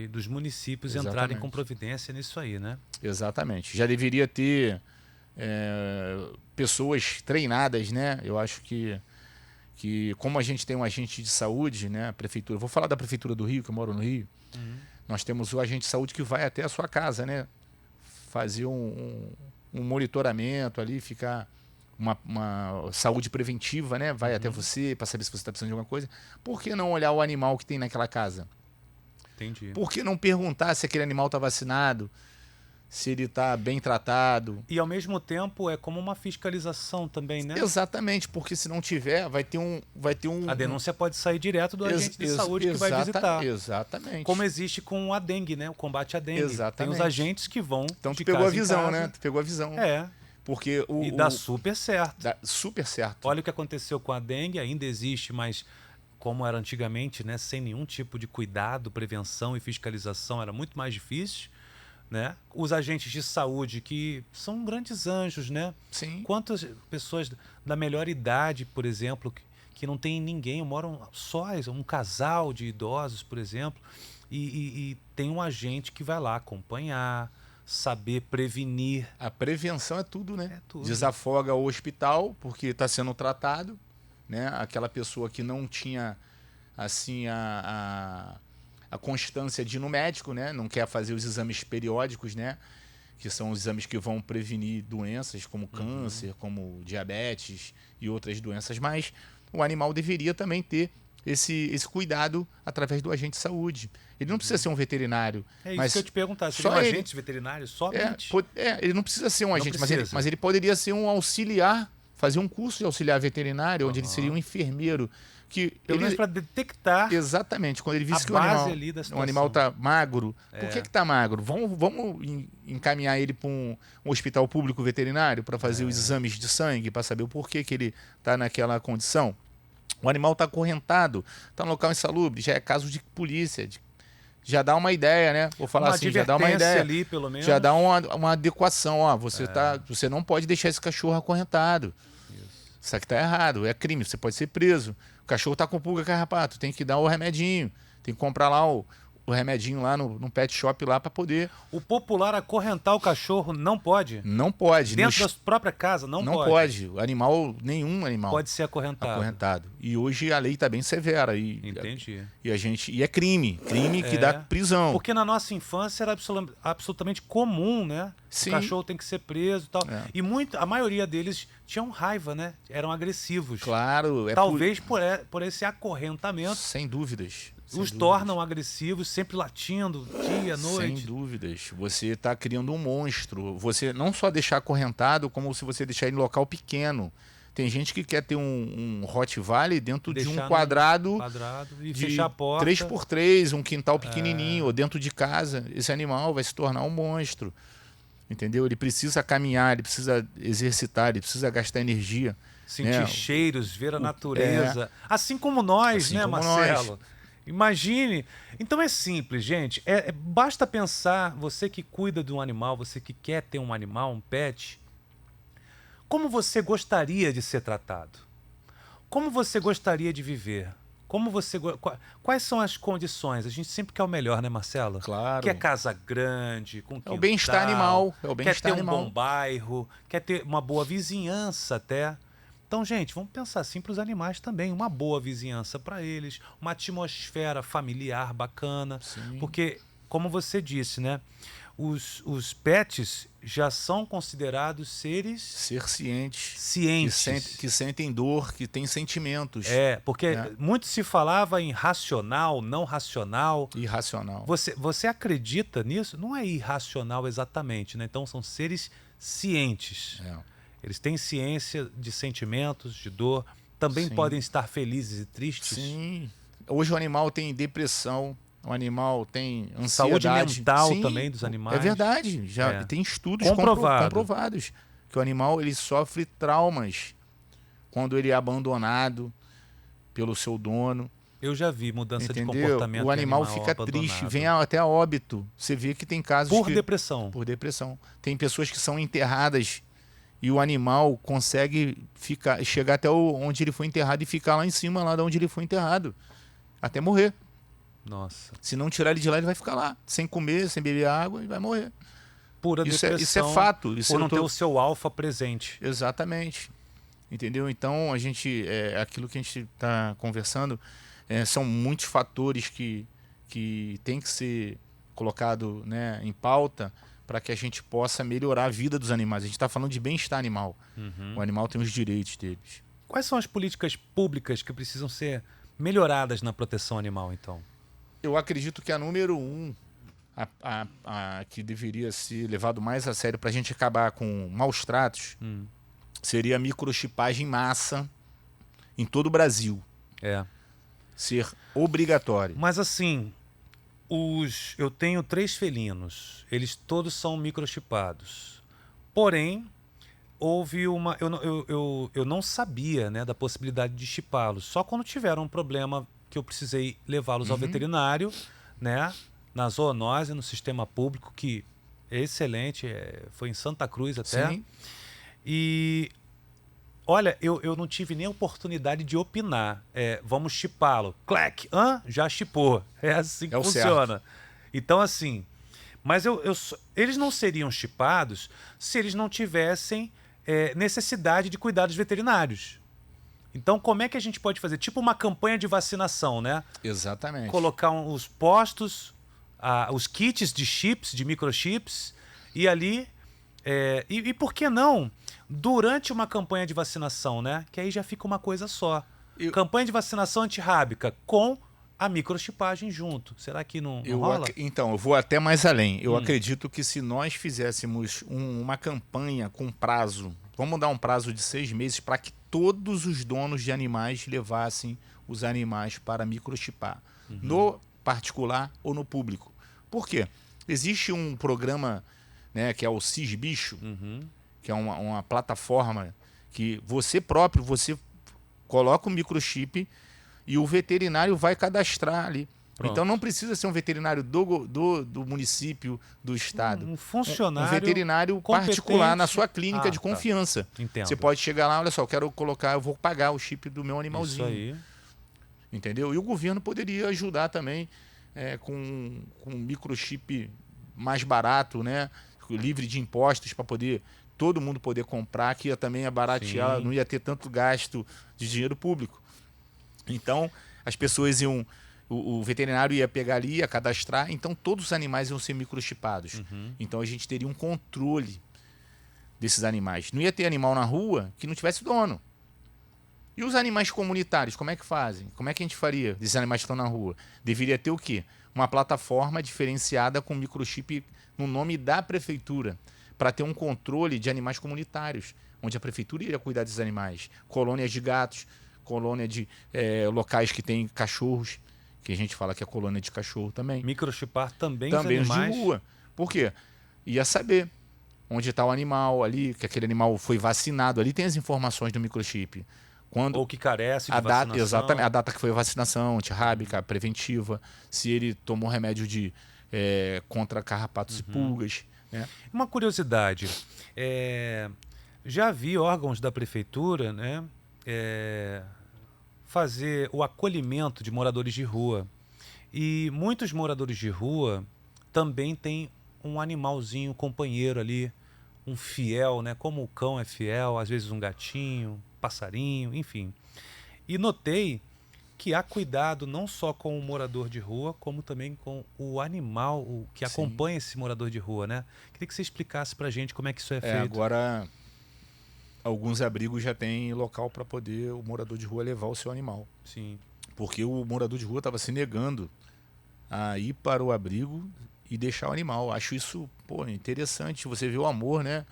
Dos municípios entrarem com providência nisso aí, né? Exatamente. Já deveria ter pessoas treinadas, né? Eu acho que como a gente tem um agente de saúde, né? A prefeitura, vou falar da prefeitura do Rio, que eu moro no Rio, nós temos o agente de saúde que vai até a sua casa, né? Fazer um monitoramento ali, ficar uma saúde preventiva, né? Vai até você para saber se você está precisando de alguma coisa. Por que não olhar o animal que tem naquela casa? Entendi. Por que não perguntar se aquele animal está vacinado? Se ele está bem tratado. E ao mesmo tempo é como uma fiscalização também, né? Exatamente, porque se não tiver, vai ter um... A denúncia pode sair direto do agente de saúde que vai visitar. Exatamente. Como existe com a dengue, né? O combate à dengue. Exatamente. Tem os agentes que vão. Então tu pegou a visão, né? Tu pegou a visão. Porque e dá super certo. Dá super certo. Olha o que aconteceu com a dengue, ainda existe, mas como era antigamente, né? Sem nenhum tipo de cuidado, prevenção e fiscalização, era muito mais difícil. Né? Os agentes de saúde que são grandes anjos, né? Sim. Quantas pessoas da melhor idade, por exemplo, que não tem ninguém, moram sós, um casal de idosos, por exemplo, e tem um agente que vai lá acompanhar, saber prevenir. A prevenção é tudo, né? É tudo. Desafoga o hospital porque está sendo tratado, né? Aquela pessoa que não tinha assim a constância de ir no médico, né? Não quer fazer os exames periódicos, né? Que são os exames que vão prevenir doenças como câncer, como diabetes e outras doenças, mas o animal deveria também ter esse cuidado através do agente de saúde. Ele não precisa ser um veterinário. É isso mas que eu te perguntar, seriam agentes veterinários somente? Ele não precisa ser um agente, mas ele poderia ser um auxiliar, fazer um curso de auxiliar veterinário, onde ele seria um enfermeiro, pelo menos para detectar. Exatamente, quando ele visse que o animal está magro. Por que está magro? Vamos encaminhar ele para um hospital público veterinário para fazer os exames de sangue, para saber o porquê que ele está naquela condição. O animal está acorrentado, está no local insalubre, já é caso de polícia. Já dá uma ideia, né? Vou falar assim, já dá uma ideia. Ali, pelo menos. Já dá uma adequação. Ó, você não pode deixar esse cachorro acorrentado. Isso aqui está errado, é crime, você pode ser preso. O cachorro está com pulga, carrapato, tem que dar o remedinho, tem que comprar lá o remedinho lá no pet shop lá para poder... O popular acorrentar o cachorro não pode? Não pode. Dentro da própria casa não pode? Não pode. Nenhum animal pode ser acorrentado. E hoje a lei está bem severa. Entendi. E é crime que dá prisão. Porque na nossa infância era absolutamente comum, né? Sim. O cachorro tem que ser preso e tal. E a maioria deles tinham raiva, né? Eram agressivos. Claro. Talvez por esse acorrentamento. Sem dúvidas. Os tornam agressivos, sempre latindo, dia, noite. Sem dúvidas. Você está criando um monstro. Você não só deixar acorrentado, como se você deixar ele em local pequeno. Tem gente que quer ter um Rottweiler dentro de Deixar um no quadrado e de fechar a porta. 3x3, um quintal pequenininho, ou dentro de casa. Esse animal vai se tornar um monstro. Entendeu? Ele precisa caminhar, ele precisa exercitar, ele precisa gastar energia. Sentir né? cheiros, ver a natureza. Assim como nós, Assim né, como Marcelo? nós. Imagine. Então é simples, gente. Basta pensar, você que cuida de um animal, você que quer ter um animal, um pet, como você gostaria de ser tratado? Como você gostaria de viver? Quais são as condições? A gente sempre quer o melhor, né, Marcelo? Claro. Quer casa grande, com É quintal, o bem-estar animal. É o quer bem-estar ter um animal. bom bairro, quer ter uma boa vizinhança até. Então, gente, vamos pensar assim para os animais também. Uma boa vizinhança para eles, uma atmosfera familiar bacana. Sim. Porque, como você disse, né? Os pets já são considerados seres Ser cientes. cientes. Que sentem dor, que têm sentimentos. Porque muito se falava em racional, não racional. Irracional. Você acredita nisso? Não é irracional exatamente, né? Então são seres cientes. Eles têm ciência de sentimentos, de dor. Também Sim. podem estar felizes e tristes. Sim. Hoje o animal tem depressão. O animal tem ansiedade. Saúde mental Sim, também dos animais. É verdade. Já tem estudos comprovados que o animal ele sofre traumas quando ele é abandonado pelo seu dono. Eu já vi mudança de Entendeu? comportamento. O animal fica triste, vem até a óbito. Você vê que tem casos por depressão. Por depressão. Tem pessoas que são enterradas e o animal consegue chegar até onde ele foi enterrado e ficar lá em cima, lá de onde ele foi enterrado, até morrer. Nossa. Se não tirar ele de lá, ele vai ficar lá, sem comer, sem beber água, e vai morrer. Pura depressão. Isso é fato. Por não ter o seu alfa presente. Exatamente. Entendeu? Então, aquilo que a gente está conversando, são muitos fatores que tem que ser colocado, né, em pauta para que a gente possa melhorar a vida dos animais. A gente está falando de bem-estar animal. O animal tem os direitos deles. Quais são as políticas públicas que precisam ser melhoradas na proteção animal, então? Eu acredito que a número 1, a que deveria ser levado mais a sério para a gente acabar com maus tratos, seria a microchipagem em massa em todo o Brasil. Ser obrigatório. Mas assim, eu tenho 3 felinos, eles todos são microchipados. Porém, houve uma... Eu não sabia, né, da possibilidade de chipá-los. Só quando tiveram um problema que eu precisei levá-los ao veterinário, né, na zoonose, no sistema público, que é excelente, foi em Santa Cruz até. Sim. E olha, eu não tive nem a oportunidade de opinar. Vamos chipá-lo. Clac! Já chipou. É assim que funciona. Certo. Então, assim... Mas eles não seriam chipados se eles não tivessem necessidade de cuidados veterinários. Então, como é que a gente pode fazer? Tipo uma campanha de vacinação, né? Exatamente. Colocar os postos, os kits de chips, de microchips, e ali... E por que não durante uma campanha de vacinação, né? Que aí já fica uma coisa só. Campanha de vacinação antirrábica com a microchipagem junto. Será que não rola? Então, eu vou até mais além. Eu acredito que se nós fizéssemos uma campanha com prazo, vamos dar um prazo de 6 meses para que todos os donos de animais levassem os animais para microchipar, no particular ou no público. Por quê? Existe um programa, né, que é o Cisbicho, que é uma plataforma que você coloca o microchip e o veterinário vai cadastrar ali. Pronto. Então não precisa ser um veterinário do município, do estado. Um funcionário. Um veterinário particular na sua clínica de confiança. Entendo. Você pode chegar lá, olha só, eu vou pagar o chip do meu animalzinho. Isso aí. Entendeu? E o governo poderia ajudar também com um microchip mais barato, né? Livre de impostos, para todo mundo poder comprar, que ia também baratear, não ia ter tanto gasto de dinheiro público. Então, as pessoas iam... O veterinário ia pegar ali, ia cadastrar, então todos os animais iam ser microchipados. Então a gente teria um controle desses animais. Não ia ter animal na rua que não tivesse dono. E os animais comunitários, como é que fazem? Como é que a gente faria desses animais que estão na rua? Deveria ter o quê? Uma plataforma diferenciada com microchip no nome da prefeitura, para ter um controle de animais comunitários. onde a prefeitura iria cuidar desses animais. Colônias de gatos, colônia de locais que tem cachorros, que a gente fala que é colônia de cachorro também. Microchipar também Também os os animais. de rua. Por quê? Ia saber onde está o animal ali, que aquele animal foi vacinado. Ali tem as informações do microchip. Quando Ou que carece de a data, vacinação. exatamente, a data que foi a vacinação antirrábica, preventiva, se ele tomou remédio contra carrapatos e pulgas. Né? Uma curiosidade, já vi órgãos da prefeitura, né, fazer o acolhimento de moradores de rua. E muitos moradores de rua também têm um animalzinho companheiro ali, um fiel, né? Como o cão é fiel, às vezes um gatinho, passarinho, enfim. E notei que há cuidado não só com o morador de rua, como também com o animal que Sim. acompanha esse morador de rua, né? Queria que você explicasse pra gente como é que isso é feito. Agora, alguns abrigos já têm local para poder o morador de rua levar o seu animal. Sim. Porque o morador de rua estava se negando a ir para o abrigo e deixar o animal. Acho isso, interessante. Você vê o amor, né?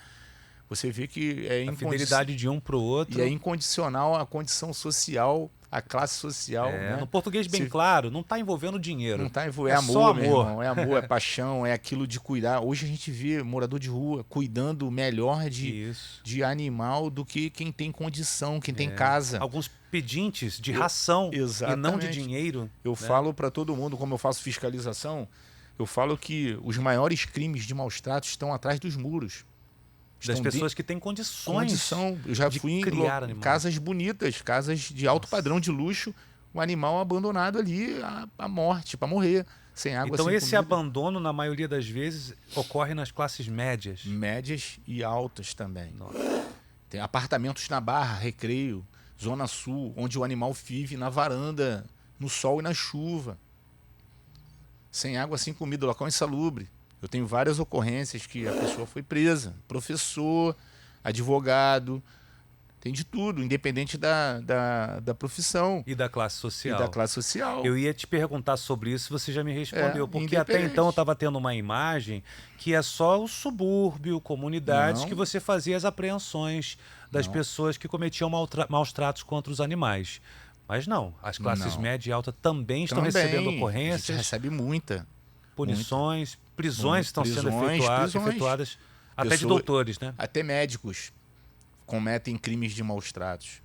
Você vê que A fidelidade de um pro outro. E é incondicional a condição social, a classe social. Né? No português bem claro, não está envolvendo dinheiro. Não está envolvendo. É amor, só meu amor. irmão. É amor, é paixão, é aquilo de cuidar. Hoje a gente vê morador de rua cuidando melhor de animal do que quem tem condição, quem tem casa. Alguns pedintes de ração e não de dinheiro. Eu falo para todo mundo, como eu faço fiscalização, eu falo que os maiores crimes de maus tratos estão atrás dos muros. Das pessoas que têm condições Eu já de fui em casas bonitas, casas de alto padrão de luxo, o animal abandonado ali à morte, para morrer, sem água, então sem esse comida. abandono, na maioria das vezes, ocorre nas classes médias. Médias e altas também. Tem apartamentos na Barra, Recreio, Zona Sul, onde o animal vive na varanda, no sol e na chuva. Sem água, sem comida, local insalubre. Eu tenho várias ocorrências que a pessoa foi presa. Professor, advogado, tem de tudo, independente da profissão. E da classe social. E da classe social. Eu ia te perguntar sobre isso, você já me respondeu. Porque até então eu estava tendo uma imagem que é só o subúrbio, comunidades, que você fazia as apreensões das pessoas que cometiam maus tratos contra os animais. Mas não, as classes média e alta também estão recebendo ocorrências. A gente recebe muita. Punições, prisões estão sendo efetuadas até de doutores, né? Até médicos cometem crimes de maus tratos.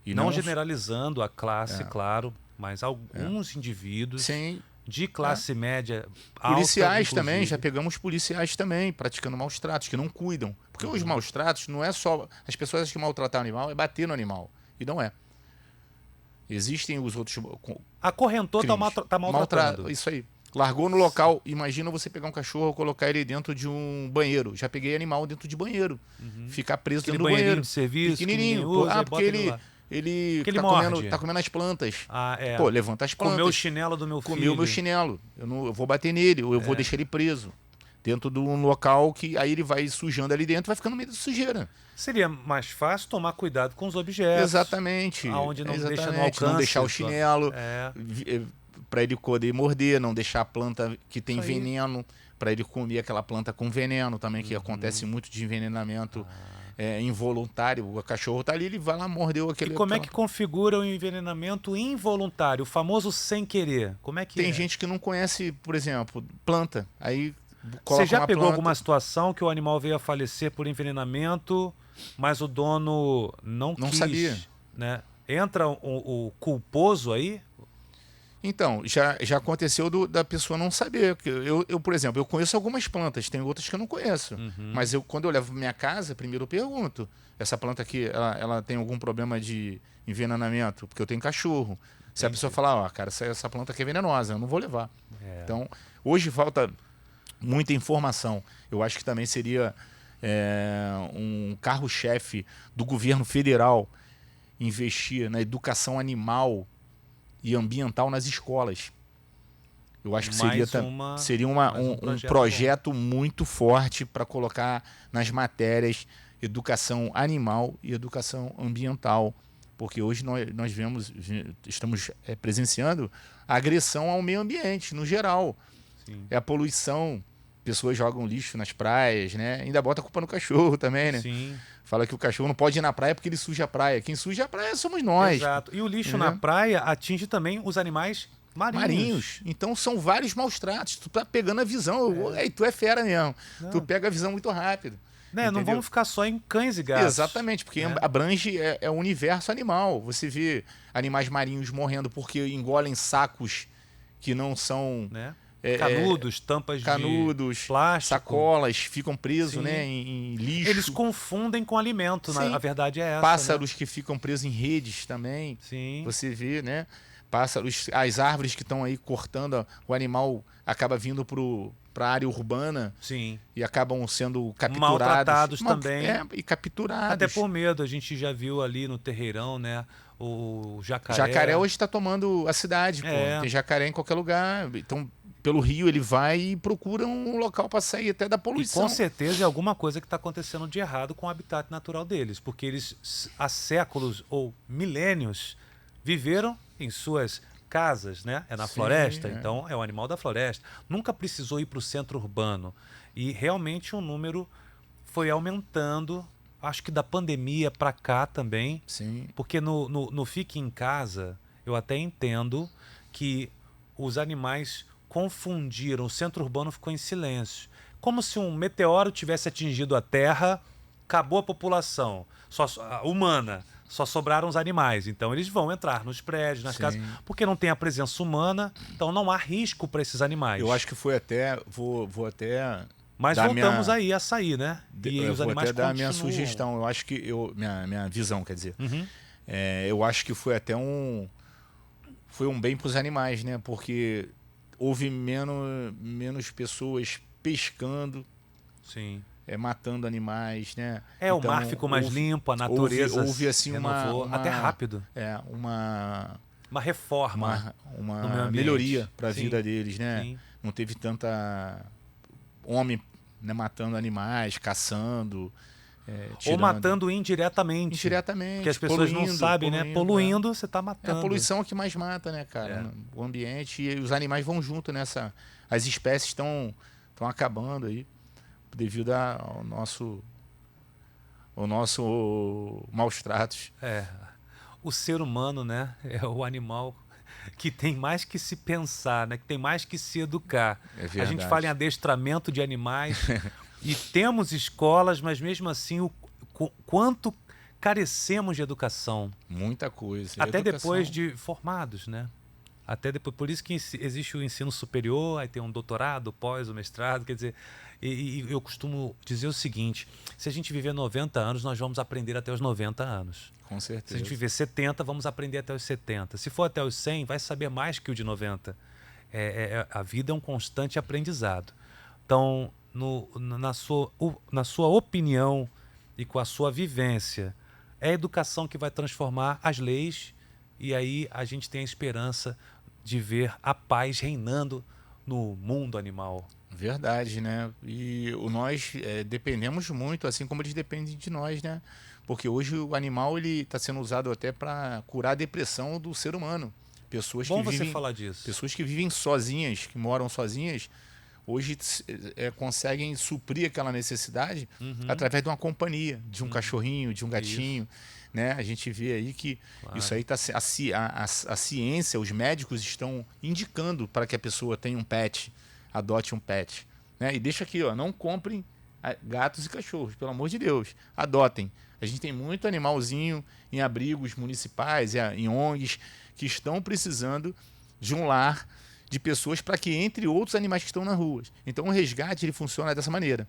E não generalizando a classe, claro, mas alguns indivíduos de classe média alta. Policiais também, já pegamos policiais também praticando maus tratos, que não cuidam. Porque os maus tratos não é só... As pessoas acham que maltratar o animal é bater no animal. E não é. Existem os outros... Acorrentou, está maltratando. Isso aí. Largou no local. Imagina você pegar um cachorro e colocar ele dentro de um banheiro. Já peguei animal dentro de banheiro. Ficar preso dentro do banheiro. De serviço, pequenininho. Porque ele tá comendo as plantas. Levanta as plantas. Comeu o chinelo do meu filho. Comeu o meu chinelo. Eu vou bater nele, ou eu vou deixar ele preso. Dentro de um local que aí ele vai sujando ali dentro, vai ficando meio de sujeira. Seria mais fácil tomar cuidado com os objetos. Exatamente. Aonde não deixa no alcance. Não deixar o chinelo para ele poder morder, não deixar a planta que tem veneno, para ele comer aquela planta com veneno também, que acontece muito de envenenamento involuntário. O cachorro tá ali, ele vai lá, mordeu aquele... E como é que configura o envenenamento involuntário, o famoso sem querer? Como é que Tem gente que não conhece, por exemplo, planta. Aí você já pegou alguma situação que o animal veio a falecer por envenenamento, mas o dono não sabia, né? Entra o culposo aí? Então, já aconteceu da pessoa não saber. Eu, por exemplo, eu conheço algumas plantas, tem outras que eu não conheço. Mas quando eu levo para minha casa, primeiro eu pergunto, essa planta aqui, ela tem algum problema de envenenamento? Porque eu tenho cachorro. Se a pessoa falar, cara, essa planta aqui é venenosa, eu não vou levar. Então, hoje falta muita informação. Eu acho que também seria um carro-chefe do governo federal investir na educação animal e ambiental nas escolas. Eu acho que seria um projeto muito forte para colocar nas matérias educação animal e educação ambiental. Porque hoje nós estamos presenciando a agressão ao meio ambiente, no geral. Sim. É a poluição pessoas jogam lixo nas praias, né? Ainda bota a culpa no cachorro também, né? Sim. Fala que o cachorro não pode ir na praia porque ele suja a praia. Quem suja a praia somos nós. Exato. E o lixo na Né? praia atinge também os animais marinhos. Então são vários maus tratos. Tu tá pegando a visão. Ei, tu é fera mesmo. Não. Tu pega a visão muito rápido. Né? Não Entendeu? vamos ficar só em cães e gatos. Exatamente, porque né? abrange o universo animal. Você vê animais marinhos morrendo porque engolem sacos que não são Né? Canudos, tampas canudos, de plástico. sacolas, ficam presos, Sim. né, em lixo. Eles confundem com alimento, Sim. a verdade é essa. Pássaros né? que ficam presos em redes também. Sim. Você vê, né? Pássaros, as árvores que estão aí cortando, o animal acaba vindo para a área urbana Sim. e acabam sendo capturados. Maltratados também. E capturados. Até por medo. A gente já viu ali no Terreirão, né? O jacaré. Jacaré hoje está tomando a cidade, pô. É. Tem jacaré em qualquer lugar. Então, pelo rio ele vai e procura um local para sair até da E poluição. com certeza é alguma coisa que está acontecendo de errado com o habitat natural deles, porque eles há séculos ou milênios viveram em suas casas, né? É na Sim, floresta, é. então é o animal da floresta. Nunca precisou ir para o centro urbano. E realmente o número foi aumentando, acho que da pandemia para cá também, Sim. porque no Fique em Casa, eu até entendo que os animais confundiram, o centro urbano ficou em silêncio. Como se um meteoro tivesse atingido a Terra, acabou a população a humana, só sobraram os animais. Então eles vão entrar nos prédios, nas Sim. casas, porque não tem a presença humana, então não há risco para esses animais. Eu acho que foi até. Vou até. Mas dar voltamos minha- aí a sair, né? E eu os vou animais até dar a minha continuam. sugestão. Eu acho que. Minha visão, quer dizer. Uhum. Eu acho que foi até um. Foi um bem para os animais, né? Porque houve menos pessoas pescando, Sim. matando animais, né? O Então, mar ficou mais limpo, a natureza houve assim renovou, uma até rápido. Uma reforma no meio uma ambiente. melhoria para a Sim. vida deles, né? Sim. Não teve tanta homem, né, matando animais, caçando, Ou tirando. matando indiretamente. Indiretamente. Porque as pessoas não sabem, né? Poluindo, você está A matando. poluição é o que mais mata, né, cara? O ambiente e os animais vão junto nessa. As espécies estão acabando aí devido ao nosso maus tratos. O ser humano, né? É o animal que tem mais que se pensar, né? Que tem mais que se educar. É A verdade. gente fala em adestramento de animais e temos escolas, mas mesmo assim o quanto carecemos de educação. Muita coisa. Até Educação. depois de formados, né? Até depois, por isso que existe o ensino superior, aí tem um doutorado, pós, o mestrado, quer dizer, e eu costumo dizer o seguinte, se a gente viver 90 anos, nós vamos aprender até os 90 anos. Com Se a certeza. gente viver 70, vamos aprender até os 70. Se for até os 100, vai saber mais que o de 90. A vida é um constante aprendizado. Então, na sua opinião e com a sua vivência, é a educação que vai transformar as leis e aí a gente tem a esperança de ver a paz reinando no mundo animal. Verdade, né? E nós dependemos muito, assim como eles dependem de nós, né? Porque hoje o animal ele está sendo usado até para curar a depressão do ser humano. Pessoas Bom que você vivem, falar disso. pessoas que vivem sozinhas, que moram sozinhas, hoje conseguem suprir aquela necessidade através de uma companhia, de um cachorrinho, de um gatinho. Né? A gente vê aí que isso aí a ciência, os médicos estão indicando para que a pessoa tenha um pet, adote um pet. Né? E deixa aqui, ó, não comprem gatos e cachorros, pelo amor de Deus, adotem. A gente tem muito animalzinho em abrigos municipais, em ONGs, que estão precisando de um lar de pessoas para que entre outros animais que estão nas ruas. Então o resgate ele funciona dessa maneira.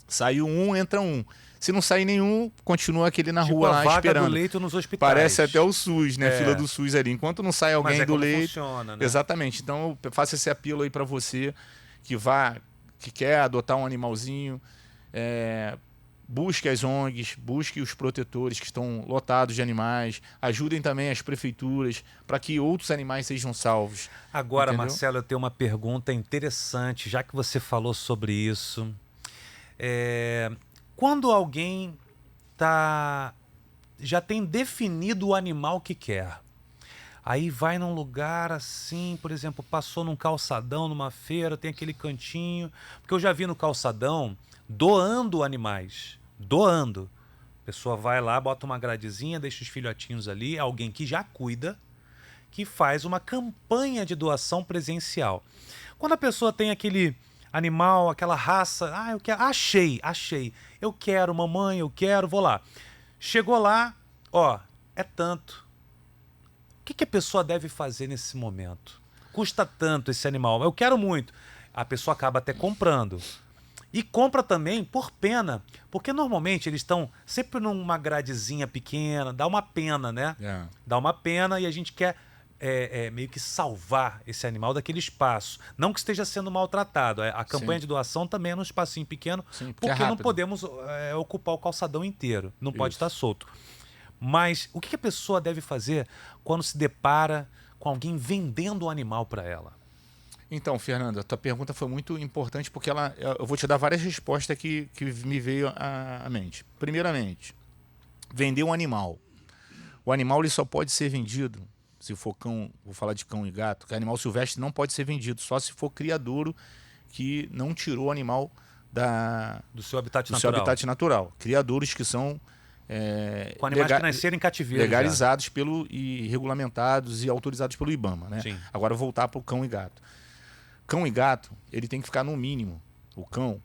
Saiu um, entra um. Se não sair nenhum, continua aquele na rua a lá vaga esperando. do leito nos hospitais. Parece até o SUS, né? Fila do SUS ali. Enquanto não sai alguém Mas do como leito. funciona, né? Exatamente. Então eu faço esse apelo aí para você que quer adotar um animalzinho. Busque as ONGs, busque os protetores que estão lotados de animais, ajudem também as prefeituras para que outros animais sejam salvos. Agora, Entendeu? Marcelo, eu tenho uma pergunta interessante, já que você falou sobre isso. Quando alguém já tem definido o animal que quer, Aí vai num lugar assim, por exemplo, passou num calçadão, numa feira, tem aquele cantinho. Porque eu já vi no calçadão doando animais. Doando. A pessoa vai lá, bota uma gradezinha, deixa os filhotinhos ali, alguém que já cuida, que faz uma campanha de doação presencial. Quando a pessoa tem aquele animal, aquela raça, eu quero, achei, eu quero, mamãe, eu quero, vou lá. Chegou lá, ó, é tanto. O que a pessoa deve fazer nesse momento? Custa tanto esse animal, eu quero muito. A pessoa acaba até comprando. E compra também por pena, porque normalmente eles estão sempre numa gradezinha pequena, dá uma pena, né? Yeah. Dá uma pena e a gente quer meio que salvar esse animal daquele espaço. Não que esteja sendo maltratado. A campanha Sim. de doação também é num espacinho pequeno, Sim, porque é porque não rápido. podemos ocupar o calçadão inteiro. Não pode Isso. estar solto. Mas o que a pessoa deve fazer quando se depara com alguém vendendo um animal para ela? Então, Fernanda, a tua pergunta foi muito importante porque eu vou te dar várias respostas que me veio à mente. Primeiramente, vender um animal. O animal ele só pode ser vendido, se for cão, vou falar de cão e gato, que animal silvestre não pode ser vendido, só se for criadouro que não tirou o animal Do seu habitat do natural. seu habitat natural. Criadouros que são Com animais que nasceram em cativeiro. legalizados e regulamentados e autorizados pelo IBAMA, né? Sim. Agora voltar para o cão e gato. Cão e gato, ele tem que ficar no mínimo, o cão,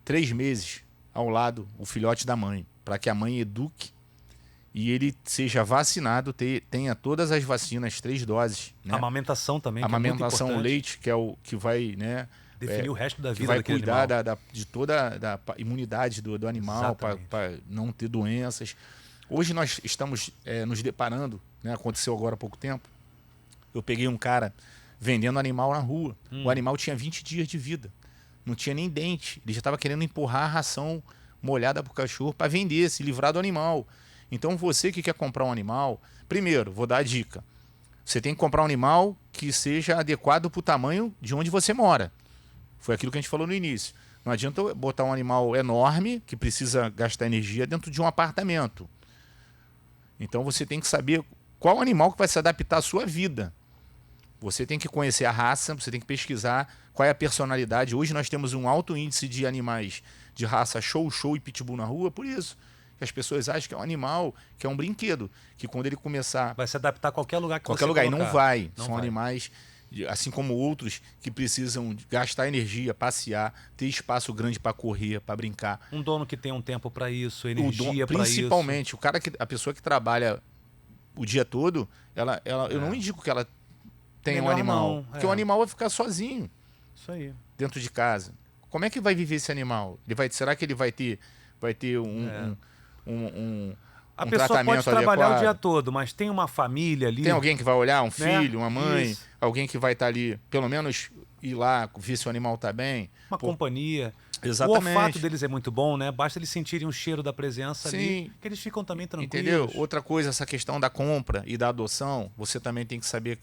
3 meses ao lado, o filhote da mãe, para que a mãe eduque e ele seja vacinado, tenha todas as vacinas, 3 doses. Né? Amamentação também, que amamentação, é muito importante. leite, que é o que vai, né, Definir o resto da que vida vai daquele cuidar animal. de toda a imunidade do animal, para não ter doenças. Hoje nós estamos nos deparando, né, aconteceu agora há pouco tempo, eu peguei um cara vendendo animal na rua. O animal tinha 20 dias de vida. Não tinha nem dente. Ele já estava querendo empurrar a ração molhada para o cachorro para vender, se livrar do animal. Então você que quer comprar um animal, primeiro, vou dar a dica. Você tem que comprar um animal que seja adequado para o tamanho de onde você mora. Foi aquilo que a gente falou no início. Não adianta botar um animal enorme, que precisa gastar energia, dentro de um apartamento. Então você tem que saber qual animal que vai se adaptar à sua vida. Você tem que conhecer a raça, você tem que pesquisar qual é a personalidade. Hoje nós temos um alto índice de animais de raça show e pitbull na rua, por isso que as pessoas acham que é um animal, que é um brinquedo, que quando ele começar... Vai se adaptar a qualquer lugar que qualquer você lugar, colocar. e não vai. Não São vai. animais, assim como outros, que precisam gastar energia, passear, ter espaço grande para correr, para brincar. Um dono que tem um tempo para isso, energia para isso. Principalmente, a pessoa que trabalha o dia todo, eu não indico que ela tenha um Melhor animal. não, Porque o animal vai ficar sozinho Isso aí. dentro de casa. Como é que vai viver esse animal? Será que ele vai ter A um pessoa tratamento pode trabalhar adequado? o dia todo, mas tem uma família ali. Tem alguém que vai olhar, um filho, uma mãe, Isso. alguém que vai estar ali, pelo menos ir lá, ver se o animal está bem. Uma companhia. Exatamente. O olfato deles é muito bom, né? Basta eles sentirem o cheiro da presença Sim. ali, que eles ficam também tranquilos. Entendeu? Outra coisa, essa questão da compra e da adoção, você também tem que saber.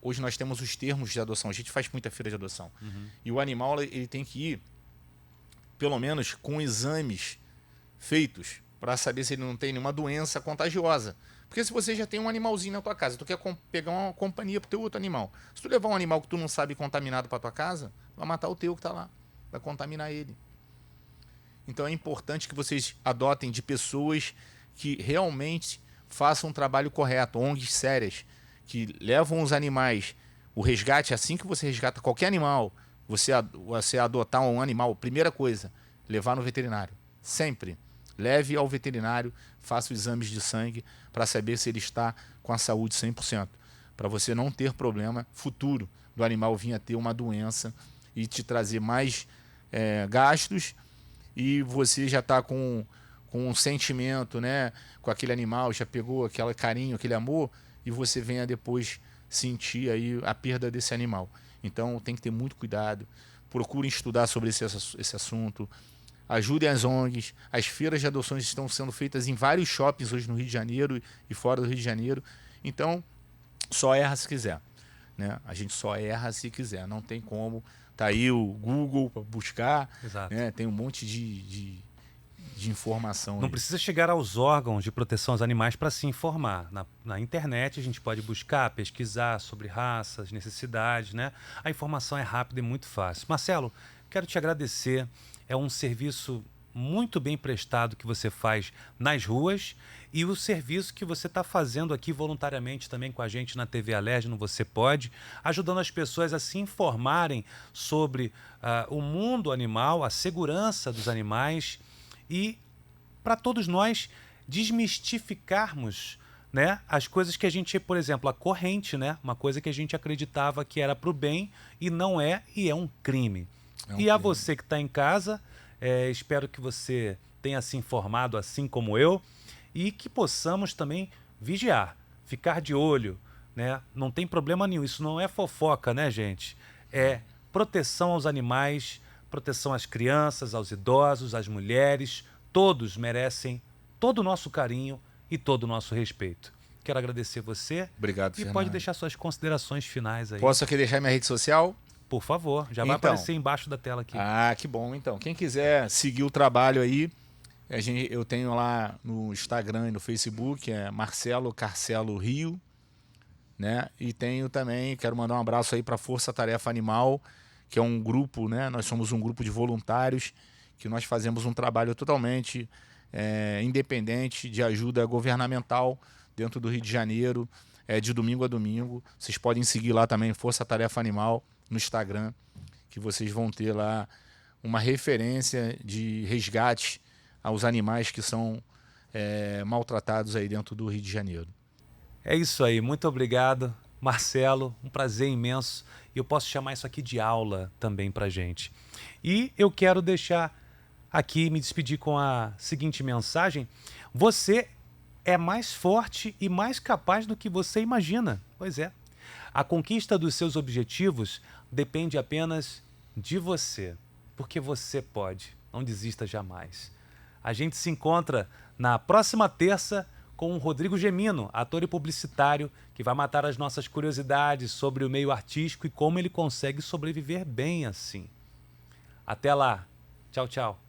Hoje nós temos os termos de adoção. A gente faz muita feira de adoção. E o animal ele tem que ir, pelo menos, com exames feitos para saber se ele não tem nenhuma doença contagiosa. Porque se você já tem um animalzinho na tua casa, tu quer pegar uma companhia pro teu outro animal. Se tu levar um animal que tu não sabe contaminado para tua casa, vai matar o teu que tá lá. Vai contaminar ele. Então é importante que vocês adotem de pessoas que realmente façam um trabalho correto, ONGs sérias, que levam os animais, o resgate, assim que você resgata qualquer animal, você adotar um animal, primeira coisa, levar no veterinário. Sempre. Leve ao veterinário, faça os exames de sangue para saber se ele está com a saúde 100%. Para você não ter problema futuro do animal vir a ter uma doença e te trazer mais gastos, e você já está com um sentimento, né, com aquele animal, já pegou aquele carinho, aquele amor, e você venha depois sentir aí a perda desse animal. Então tem que ter muito cuidado, procurem estudar sobre esse assunto, ajudem as ONGs, as feiras de adoções estão sendo feitas em vários shoppings hoje no Rio de Janeiro e fora do Rio de Janeiro, então só erra se quiser, né? A gente só erra se quiser, não tem como. Tá aí o Google para buscar, Exato. né? Tem um monte de de informação. Não precisa chegar aos órgãos de proteção aos animais para se informar. Na internet a gente pode buscar, pesquisar sobre raças, necessidades, né? A informação é rápida e muito fácil. Marcelo, quero te agradecer. É um serviço muito bem prestado que você faz nas ruas e o serviço que você está fazendo aqui voluntariamente também com a gente na TV Alerj, no Você Pode, ajudando as pessoas a se informarem sobre o mundo animal, a segurança dos animais e para todos nós desmistificarmos, né, as coisas que a gente, por exemplo, a corrente, né, uma coisa que a gente acreditava que era para o bem e não é, e é um crime. E a você que está em casa, espero que você tenha se informado assim como eu e que possamos também vigiar, ficar de olho, né? Não tem problema nenhum, isso não é fofoca, né, gente? É proteção aos animais, proteção às crianças, aos idosos, às mulheres, todos merecem todo o nosso carinho e todo o nosso respeito. Quero agradecer você. Obrigado, E Fernando. pode deixar suas considerações finais aí. Posso aqui deixar minha rede social? Por favor, já vai aparecer embaixo da tela aqui. Ah, que bom. Então, quem quiser seguir o trabalho aí, eu tenho lá no Instagram e no Facebook, Marcelo Carcelo Rio, né? E tenho também, quero mandar um abraço aí para Força Tarefa Animal, que é um grupo, né? Nós somos um grupo de voluntários que nós fazemos um trabalho totalmente independente de ajuda governamental dentro do Rio de Janeiro, de domingo a domingo. Vocês podem seguir lá também Força Tarefa Animal no Instagram, que vocês vão ter lá uma referência de resgate aos animais que são maltratados aí dentro do Rio de Janeiro. É isso aí, muito obrigado, Marcelo, um prazer imenso. E eu posso chamar isso aqui de aula também pra gente. E eu quero deixar aqui, me despedir com a seguinte mensagem: você é mais forte e mais capaz do que você imagina. Pois é. A conquista dos seus objetivos depende apenas de você, porque você pode. Não desista jamais. A gente se encontra na próxima terça com o Rodrigo Gemino, ator e publicitário, que vai matar as nossas curiosidades sobre o meio artístico e como ele consegue sobreviver bem assim. Até lá. Tchau, tchau.